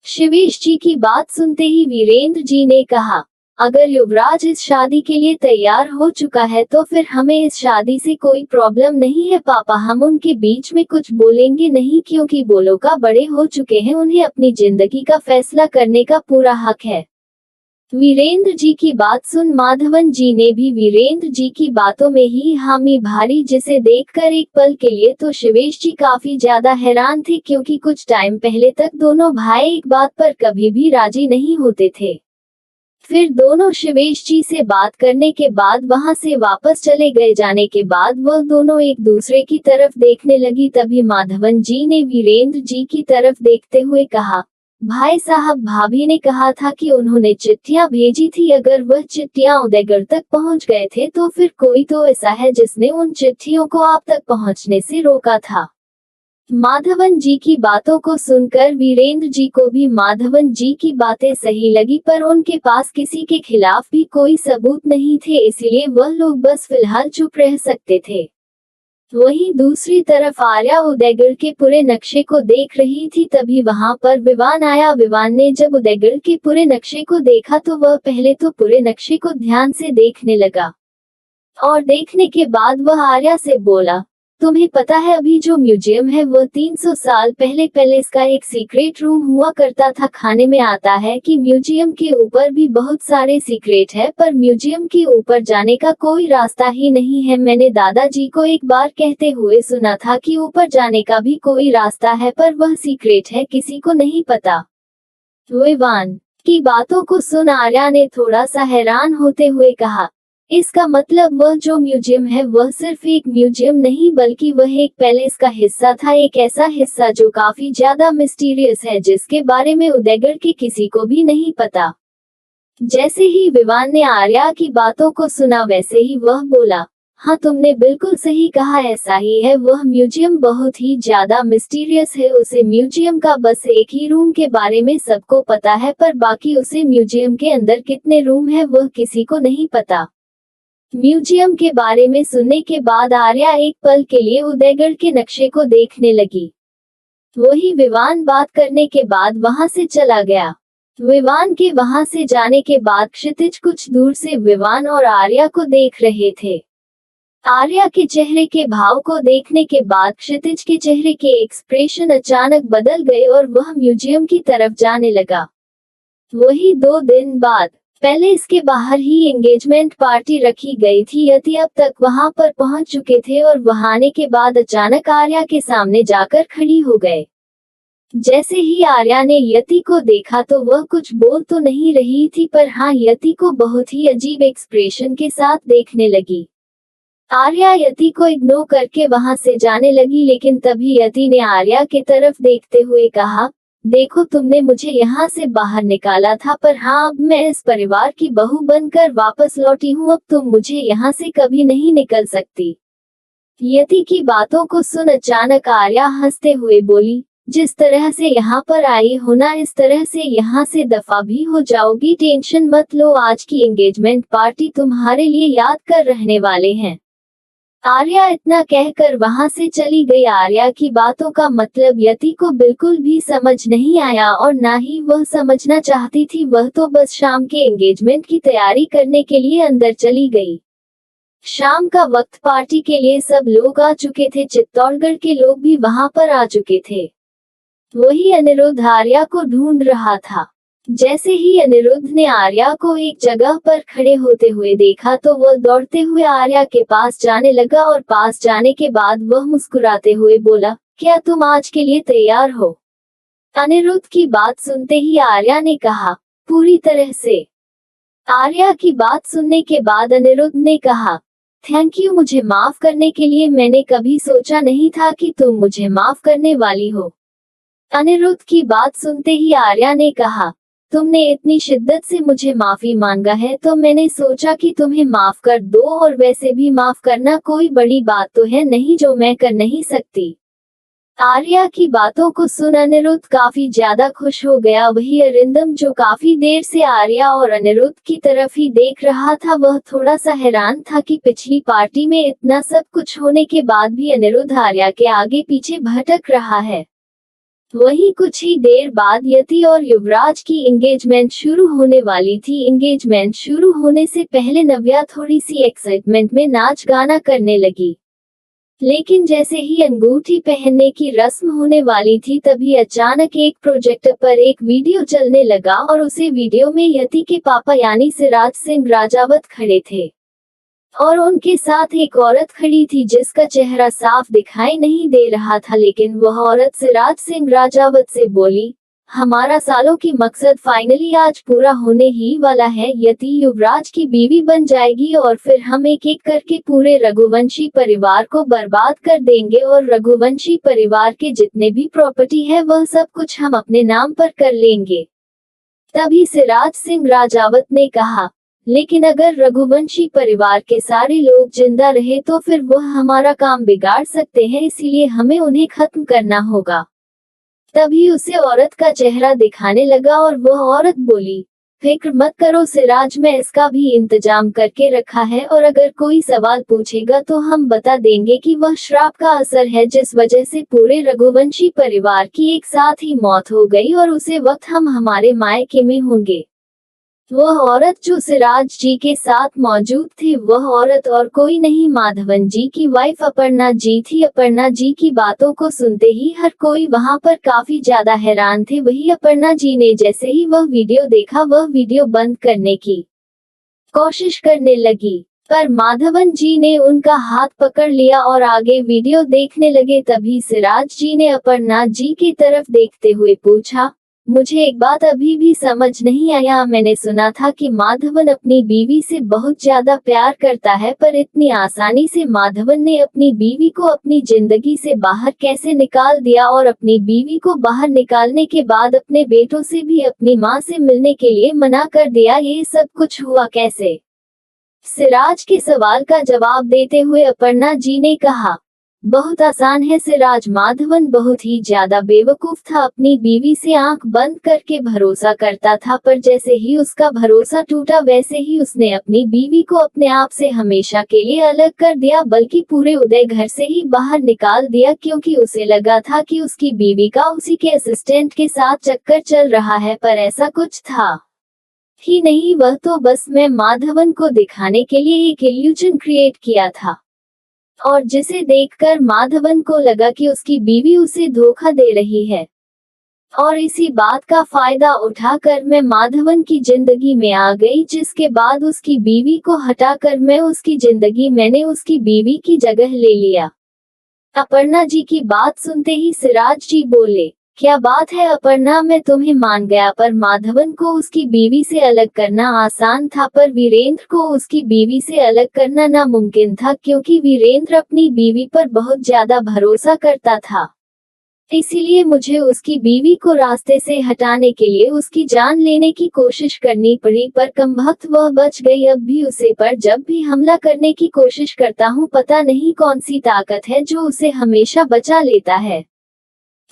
शिवेश जी की बात सुनते ही वीरेंद्र जी ने कहा, अगर युवराज इस शादी के लिए तैयार हो चुका है तो फिर हमें इस शादी से कोई प्रॉब्लम नहीं है पापा। हम उनके बीच में कुछ बोलेंगे नहीं, क्योंकि वो लोग बड़े हो चुके हैं, उन्हें अपनी जिंदगी का फैसला करने का पूरा हक है। वीरेंद्र जी की बात सुन माधवन जी ने भी वीरेंद्र जी की बातों में ही हामी भारी, जिसे देखकर एक पल के लिए तो शिवेश जी काफी ज्यादा हैरान थे, क्योंकि कुछ टाइम पहले तक दोनों भाई एक बात पर कभी भी राजी नहीं होते थे। फिर दोनों शिवेश जी से बात करने के बाद वहां से वापस चले गए जाने के बाद वह दोनों एक दूसरे की तरफ देखने लगी। तभी माधवन जी ने वीरेंद्र जी की तरफ देखते हुए कहा, भाई साहब, भाभी ने कहा था कि उन्होंने चिट्ठियां भेजी थी। अगर वह चिट्ठियां उदयगढ़ तक पहुंच गए थे तो फिर कोई तो ऐसा है जिसने उन चिट्ठियों को आप तक पहुंचने से रोका था। माधवन जी की बातों को सुनकर वीरेंद्र जी को भी माधवन जी की बातें सही लगी, पर उनके पास किसी के खिलाफ भी कोई सबूत नहीं थे, इसीलिए वह लोग बस फिलहाल चुप रह सकते थे। वहीं दूसरी तरफ आर्या उदयगढ़ के पूरे नक्शे को देख रही थी। तभी वहां पर विवान आया। विवान ने जब उदयगढ़ के पूरे नक्शे को देखा तो वह पहले तो पूरे नक्शे को ध्यान से देखने लगा और देखने के बाद वह आर्या से बोला, तुम्हें पता है अभी जो म्यूजियम है वह 300 साल पहले पैलेस का एक सीक्रेट रूम हुआ करता था। खाने में आता है कि म्यूजियम के ऊपर भी बहुत सारे सीक्रेट है, पर म्यूजियम के ऊपर जाने का कोई रास्ता ही नहीं है। मैंने दादाजी को एक बार कहते हुए सुना था कि ऊपर जाने का भी कोई रास्ता है, पर वह सीक्रेट है, किसी को नहीं पता। विवान की बातों को सुन आर्या ने थोड़ा सा हैरान होते हुए कहा, इसका मतलब वह जो म्यूजियम है वह सिर्फ एक म्यूजियम नहीं बल्कि वह एक पैलेस का हिस्सा था, एक ऐसा हिस्सा जो काफी ज्यादा मिस्टीरियस है, जिसके बारे में उदयगढ़ के किसी को भी नहीं पता। जैसे ही विवान ने आर्या की बातों को सुना वैसे ही वह बोला, हाँ तुमने बिल्कुल सही कहा, ऐसा ही है। वह म्यूजियम बहुत ही ज्यादा मिस्टीरियस है। उसे म्यूजियम का बस एक ही रूम के बारे में सबको पता है, पर बाकी उसे म्यूजियम के अंदर कितने रूम है वह किसी को नहीं पता। म्यूजियम के बारे में सुनने के बाद आर्या एक पल के लिए उदयगढ़ के नक्शे को देखने लगी। वही विवान बात करने के बाद वहां से चला गया। विवान के वहां से जाने के बाद क्षितिज कुछ दूर से विवान और आर्या को देख रहे थे। आर्या के चेहरे के भाव को देखने के बाद क्षितिज के चेहरे के एक्सप्रेशन अचानक बदल गए और वह म्यूजियम की तरफ जाने लगा। वही 2 दिन बाद पहले इसके बाहर ही एंगेजमेंट पार्टी रखी गई थी। यति अब तक वहां पर पहुंच चुके थे और वहां आने के बाद अचानक आर्या के सामने जाकर खड़ी हो गए। जैसे ही आर्या ने यति को देखा तो वह कुछ बोल तो नहीं रही थी, पर हाँ, यति को बहुत ही अजीब एक्सप्रेशन के साथ देखने लगी। आर्या यति को इग्नोर करके वहां से जाने लगी, लेकिन तभी यति ने आर्या की तरफ देखते हुए कहा, देखो, तुमने मुझे यहाँ से बाहर निकाला था, पर हाँ, अब मैं इस परिवार की बहू बनकर वापस लौटी हूँ। अब तुम मुझे यहाँ से कभी नहीं निकल सकती। यति की बातों को सुन अचानक आर्या हंसते हुए बोली, जिस तरह से यहाँ पर आई हो ना, इस तरह से यहाँ से दफा भी हो जाओगी। टेंशन मत लो, आज की एंगेजमेंट पार्टी तुम्हारे लिए याद कर रहने वाले हैं। आर्या इतना कहकर वहां से चली गई। आर्या की बातों का मतलब यति को बिल्कुल भी समझ नहीं आया और ना ही वह समझना चाहती थी। वह तो बस शाम के एंगेजमेंट की तैयारी करने के लिए अंदर चली गई। शाम का वक्त, पार्टी के लिए सब लोग आ चुके थे। चित्तौड़गढ़ के लोग भी वहां पर आ चुके थे। वही अनिरुद्ध आर्या को ढूंढ रहा था। जैसे ही अनिरुद्ध ने आर्या को एक जगह पर खड़े होते हुए देखा तो वह दौड़ते हुए आर्या के पास जाने लगा और पास जाने के बाद वह मुस्कुराते हुए बोला, क्या तुम आज के लिए तैयार हो? अनिरुद्ध की बात सुनते ही आर्या ने कहा, पूरी तरह से। आर्या की बात सुनने के बाद अनिरुद्ध ने कहा, थैंक यू मुझे माफ करने के लिए। मैंने कभी सोचा नहीं था कि तुम मुझे माफ करने वाली हो। अनिरुद्ध की बात सुनते ही आर्या ने कहा, तुमने इतनी शिद्दत से मुझे माफी मांगा है तो मैंने सोचा कि तुम्हें माफ कर दो, और वैसे भी माफ करना कोई बड़ी बात तो है नहीं जो मैं कर नहीं सकती। आर्या की बातों को सुन अनिरुद्ध काफी ज्यादा खुश हो गया। वही अरिंदम, जो काफी देर से आर्या और अनिरुद्ध की तरफ ही देख रहा था, वह थोड़ा सा हैरान था कि पिछली पार्टी में इतना सब कुछ होने के बाद भी अनिरुद्ध आर्या के आगे पीछे भटक रहा है। वहीं कुछ ही देर बाद यति और युवराज की एंगेजमेंट शुरू होने वाली थी। एंगेजमेंट शुरू होने से पहले नव्या थोड़ी सी एक्साइटमेंट में नाच गाना करने लगी, लेकिन जैसे ही अंगूठी पहनने की रस्म होने वाली थी तभी अचानक एक प्रोजेक्टर पर एक वीडियो चलने लगा और उसे वीडियो में यति के पापा यानी सिराज सिंह राजावत खड़े थे और उनके साथ एक औरत खड़ी थी जिसका चेहरा साफ दिखाई नहीं दे रहा था, लेकिन वह औरत सिराज सिंह राजावत से बोली, हमारा सालों की मकसद फाइनली आज पूरा होने ही वाला है। यति युवराज की बीवी बन जाएगी और फिर हम एक एक करके पूरे रघुवंशी परिवार को बर्बाद कर देंगे और रघुवंशी परिवार के जितने भी प्रॉपर्टी है वह सब कुछ हम अपने नाम पर कर लेंगे। तभी सिराज सिंह राजावत ने कहा, लेकिन अगर रघुवंशी परिवार के सारे लोग जिंदा रहे तो फिर वह हमारा काम बिगाड़ सकते हैं, इसीलिए हमें उन्हें खत्म करना होगा। तभी उसे औरत का चेहरा दिखाने लगा और वह औरत बोली, फिक्र मत करो सिराज, मैं इसका भी इंतजाम करके रखा है और अगर कोई सवाल पूछेगा तो हम बता देंगे कि वह श्राप का असर है जिस वजह से पूरे रघुवंशी परिवार की एक साथ ही मौत हो गई और उसे वक्त हम हमारे मायके में होंगे। वह औरत जो सिराज जी के साथ मौजूद थी, वह औरत और कोई नहीं माधवन जी की वाइफ अपर्णा जी थी। अपर्णा जी की बातों को सुनते ही हर कोई वहां पर काफी ज्यादा हैरान थे। वही अपर्णा जी ने जैसे ही वह वीडियो देखा, वह वीडियो बंद करने की कोशिश करने लगी, पर माधवन जी ने उनका हाथ पकड़ लिया और आगे वीडियो देखने लगे। तभी सिराज जी ने अपर्णा जी की तरफ देखते हुए पूछा, मुझे एक बात अभी भी समझ नहीं आया, मैंने सुना था कि माधवन अपनी बीवी से बहुत ज्यादा प्यार करता है, पर इतनी आसानी से माधवन ने अपनी बीवी को अपनी जिंदगी से बाहर कैसे निकाल दिया और अपनी बीवी को बाहर निकालने के बाद अपने बेटों से भी अपनी मां से मिलने के लिए मना कर दिया, ये सब कुछ हुआ कैसे? सिराज के सवाल का जवाब देते हुए अपर्णा जी ने कहा, बहुत आसान है सिराज। माधवन बहुत ही ज्यादा बेवकूफ था, अपनी बीवी से आंख बंद करके भरोसा करता था, पर जैसे ही उसका भरोसा टूटा वैसे ही उसने अपनी बीवी को अपने आप से हमेशा के लिए अलग कर दिया, बल्कि पूरे उदय घर से ही बाहर निकाल दिया, क्योंकि उसे लगा था कि उसकी बीवी का उसी के असिस्टेंट के साथ चक्कर चल रहा है, पर ऐसा कुछ था ही नहीं। वह तो बस मैं माधवन को दिखाने के लिए एक इल्यूजन क्रिएट किया था, और जिसे देखकर माधवन को लगा कि उसकी बीवी उसे धोखा दे रही है, और इसी बात का फायदा उठाकर मैं माधवन की जिंदगी में आ गई, जिसके बाद उसकी बीवी को हटाकर मैंने उसकी बीवी की जगह ले लिया। अपर्णा जी की बात सुनते ही सिराज जी बोले, क्या बात है अपर्णा, मैं तुम्हें मान गया, पर माधवन को उसकी बीवी से अलग करना आसान था, पर वीरेंद्र को उसकी बीवी से अलग करना नामुमकिन था, क्योंकि वीरेंद्र अपनी बीवी पर बहुत ज्यादा भरोसा करता था। इसीलिए मुझे उसकी बीवी को रास्ते से हटाने के लिए उसकी जान लेने की कोशिश करनी पड़ी, पर कमबख्त वह बच गई। अब भी उसे पर जब भी हमला करने की कोशिश करता हूँ, पता नहीं कौन सी ताकत है जो उसे हमेशा बचा लेता है।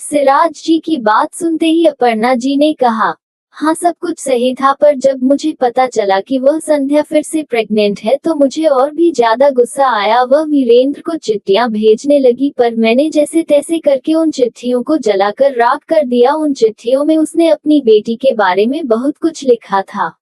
सिराज जी की बात सुनते ही अपर्णा जी ने कहा, हाँ सब कुछ सही था, पर जब मुझे पता चला कि वह संध्या फिर से प्रेग्नेंट है तो मुझे और भी ज्यादा गुस्सा आया। वह वीरेंद्र को चिट्ठियां भेजने लगी, पर मैंने जैसे तैसे करके उन चिट्ठियों को जलाकर राख कर दिया। उन चिट्ठियों में उसने अपनी बेटी के बारे में बहुत कुछ लिखा था।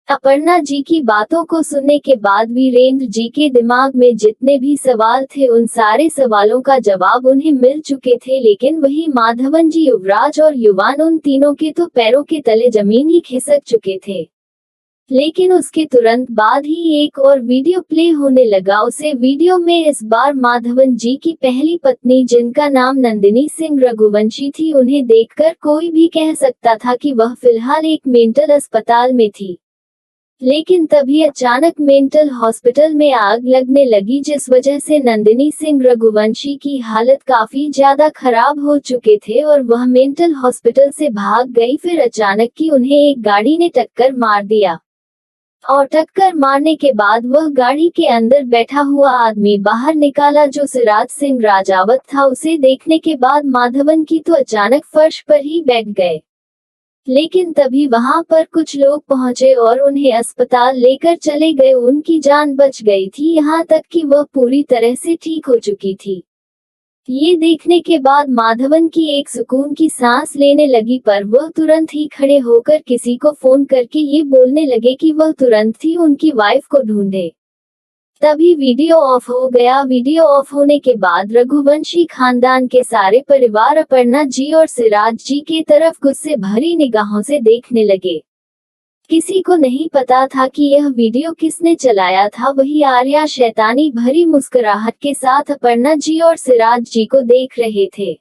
अपर्णा जी की बातों को सुनने के बाद वीरेंद्र जी के दिमाग में जितने भी सवाल थे उन सारे सवालों का जवाब उन्हें मिल चुके थे, लेकिन वही माधवन जी, युवराज और युवान, उन तीनों के तो पैरों के तले जमीन ही खिसक चुके थे। लेकिन उसके तुरंत बाद ही एक और वीडियो प्ले होने लगा। उसे वीडियो में इस बार माधवन जी की पहली पत्नी, जिनका नाम नंदिनी सिंह रघुवंशी थी, उन्हें देखकर कोई भी कह सकता था कि वह फिलहाल एक मेंटल अस्पताल में थी। लेकिन तभी अचानक मेंटल हॉस्पिटल में आग लगने लगी, जिस वजह से नंदिनी सिंह रघुवंशी की हालत काफी ज्यादा खराब हो चुके थे और वह मेंटल हॉस्पिटल से भाग गई। फिर अचानक की उन्हें एक गाड़ी ने टक्कर मार दिया, और टक्कर मारने के बाद वह गाड़ी के अंदर बैठा हुआ आदमी बाहर निकाला, जो सिराज सिंह राजावत था। उसे देखने के बाद माधवन की तो अचानक फर्श पर ही बैठ गए। लेकिन तभी वहां पर कुछ लोग पहुंचे और उन्हें अस्पताल लेकर चले गए। उनकी जान बच गई थी, यहाँ तक कि वह पूरी तरह से ठीक हो चुकी थी। ये देखने के बाद माधवन की एक सुकून की सांस लेने लगी, पर वह तुरंत ही खड़े होकर किसी को फोन करके ये बोलने लगे कि वह तुरंत ही उनकी वाइफ को ढूंढे। तभी वीडियो ऑफ हो गया। वीडियो ऑफ होने के बाद रघुवंशी खानदान के सारे परिवार अपर्णा जी और सिराज जी के तरफ गुस्से भरी निगाहों से देखने लगे। किसी को नहीं पता था कि यह वीडियो किसने चलाया था। वही आर्या शैतानी भरी मुस्कुराहट के साथ अपर्णा जी और सिराज जी को देख रहे थे,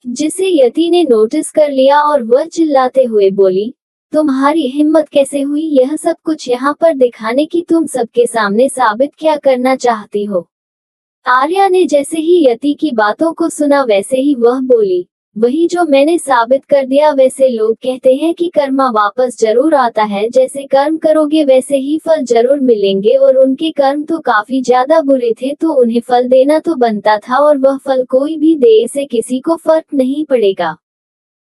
जिसे यति ने नोटिस कर लिया और वह चिल्लाते हुए बोली, तुम्हारी हिम्मत कैसे हुई यह सब कुछ यहाँ पर दिखाने की? तुम सबके सामने साबित क्या करना चाहती हो? आर्या ने जैसे ही यति की बातों को सुना वैसे ही वह बोली, वही जो मैंने साबित कर दिया। वैसे लोग कहते हैं कि कर्मा वापस जरूर आता है, जैसे कर्म करोगे वैसे ही फल जरूर मिलेंगे, और उनके कर्म तो काफी ज्यादा बुरे थे, तो उन्हें फल देना तो बनता था, और वह फल कोई भी दे, इससे किसी को फर्क नहीं पड़ेगा।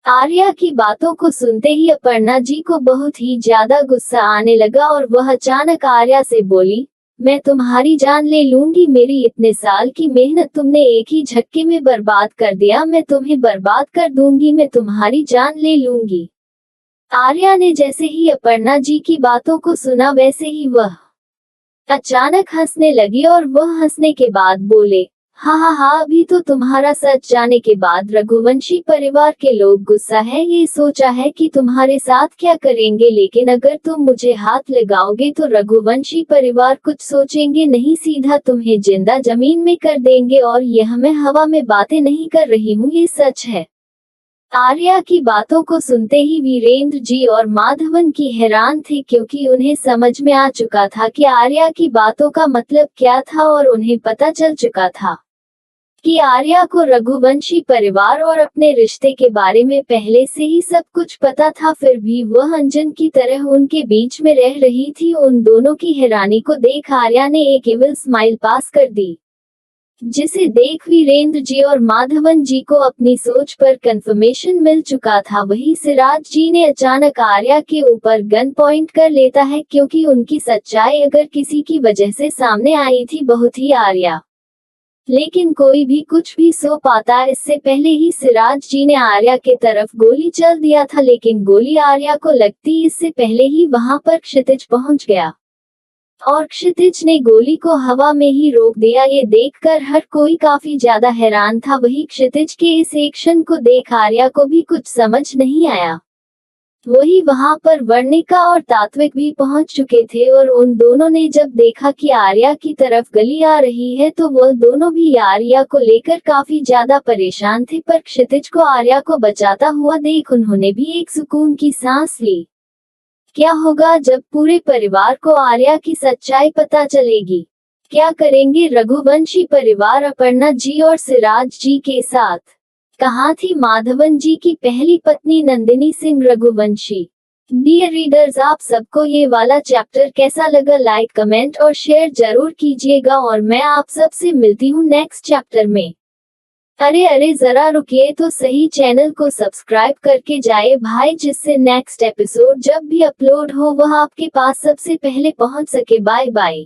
आर्या की बातों को सुनते ही अपर्णा जी को बहुत ही ज्यादा गुस्सा आने लगा और वह अचानक आर्या से बोली, मैं तुम्हारी जान ले लूंगी। मेरी इतने साल की मेहनत तुमने एक ही झटके में बर्बाद कर दिया। मैं तुम्हें बर्बाद कर दूंगी, मैं तुम्हारी जान ले लूंगी। आर्या ने जैसे ही अपर्णा जी की बातों को सुना वैसे ही वह अचानक हंसने लगी, और वह हंसने के बाद बोले, हाँ हाँ हाँ, अभी तो तुम्हारा सच जाने के बाद रघुवंशी परिवार के लोग गुस्सा है, ये सोचा है कि तुम्हारे साथ क्या करेंगे, लेकिन अगर तुम मुझे हाथ लगाओगे तो रघुवंशी परिवार कुछ सोचेंगे नहीं, सीधा तुम्हें जिंदा जमीन में कर देंगे। और यह मैं हवा में बातें नहीं कर रही हूँ, ये सच है। आर्या की बातों को सुनते ही वीरेंद्र जी और माधवन की हैरान थे, क्योंकि उन्हें समझ में आ चुका था कि आर्या की बातों का मतलब क्या था, और उन्हें पता चल चुका था कि आर्या को रघुवंशी परिवार और अपने रिश्ते के बारे में पहले से ही सब कुछ पता था। फिर भी वह अंजन की तरह उनके बीच में रह रही थी। उन दोनों की हैरानी को देख आर्या ने एक इविल स्माइल पास कर दी। जिसे देख वीरेंद्र जी और माधवन जी को अपनी सोच पर कंफर्मेशन मिल चुका था। वही सिराज जी ने अचानक आर्या के ऊपर गन पॉइंट कर लेता है, क्योंकि उनकी सच्चाई अगर किसी की वजह से सामने आई थी बहुत ही आर्या। लेकिन कोई भी कुछ भी सो पाता, इससे पहले ही सिराज जी ने आर्या के तरफ गोली चल दिया था, लेकिन गोली आर्या को लगती इससे पहले ही वहां पर क्षितिज पहुंच गया और क्षितिज ने गोली को हवा में ही रोक दिया। ये देखकर हर कोई काफी ज्यादा हैरान था। वही क्षितिज के इस एक्शन को देख आर्या को भी कुछ समझ नहीं आया। वही वहां पर वर्णिका और तात्विक भी पहुंच चुके थे और उन दोनों ने जब देखा कि आर्या की तरफ गली आ रही है तो वह दोनों भी आर्या को लेकर काफी ज्यादा परेशान थे, पर क्षितिज को आर्या को बचाता हुआ देख उन्होंने भी एक सुकून की सांस ली। क्या होगा जब पूरे परिवार को आर्या की सच्चाई पता चलेगी? क्या करेंगे रघुवंशी परिवार अपर्णा जी और सिराज जी के साथ? कहाँ थी माधवन जी की पहली पत्नी नंदिनी सिंह रघुवंशी? डियर रीडर्स, आप सबको ये वाला चैप्टर कैसा लगा? लाइक, कमेंट और शेयर जरूर कीजिएगा और मैं आप सबसे मिलती हूँ नेक्स्ट चैप्टर में। अरे जरा रुकिए तो सही, चैनल को सब्सक्राइब करके जाए भाई, जिससे नेक्स्ट एपिसोड जब भी अपलोड हो वह आपके पास सबसे पहले पहुंच सके। Bye bye.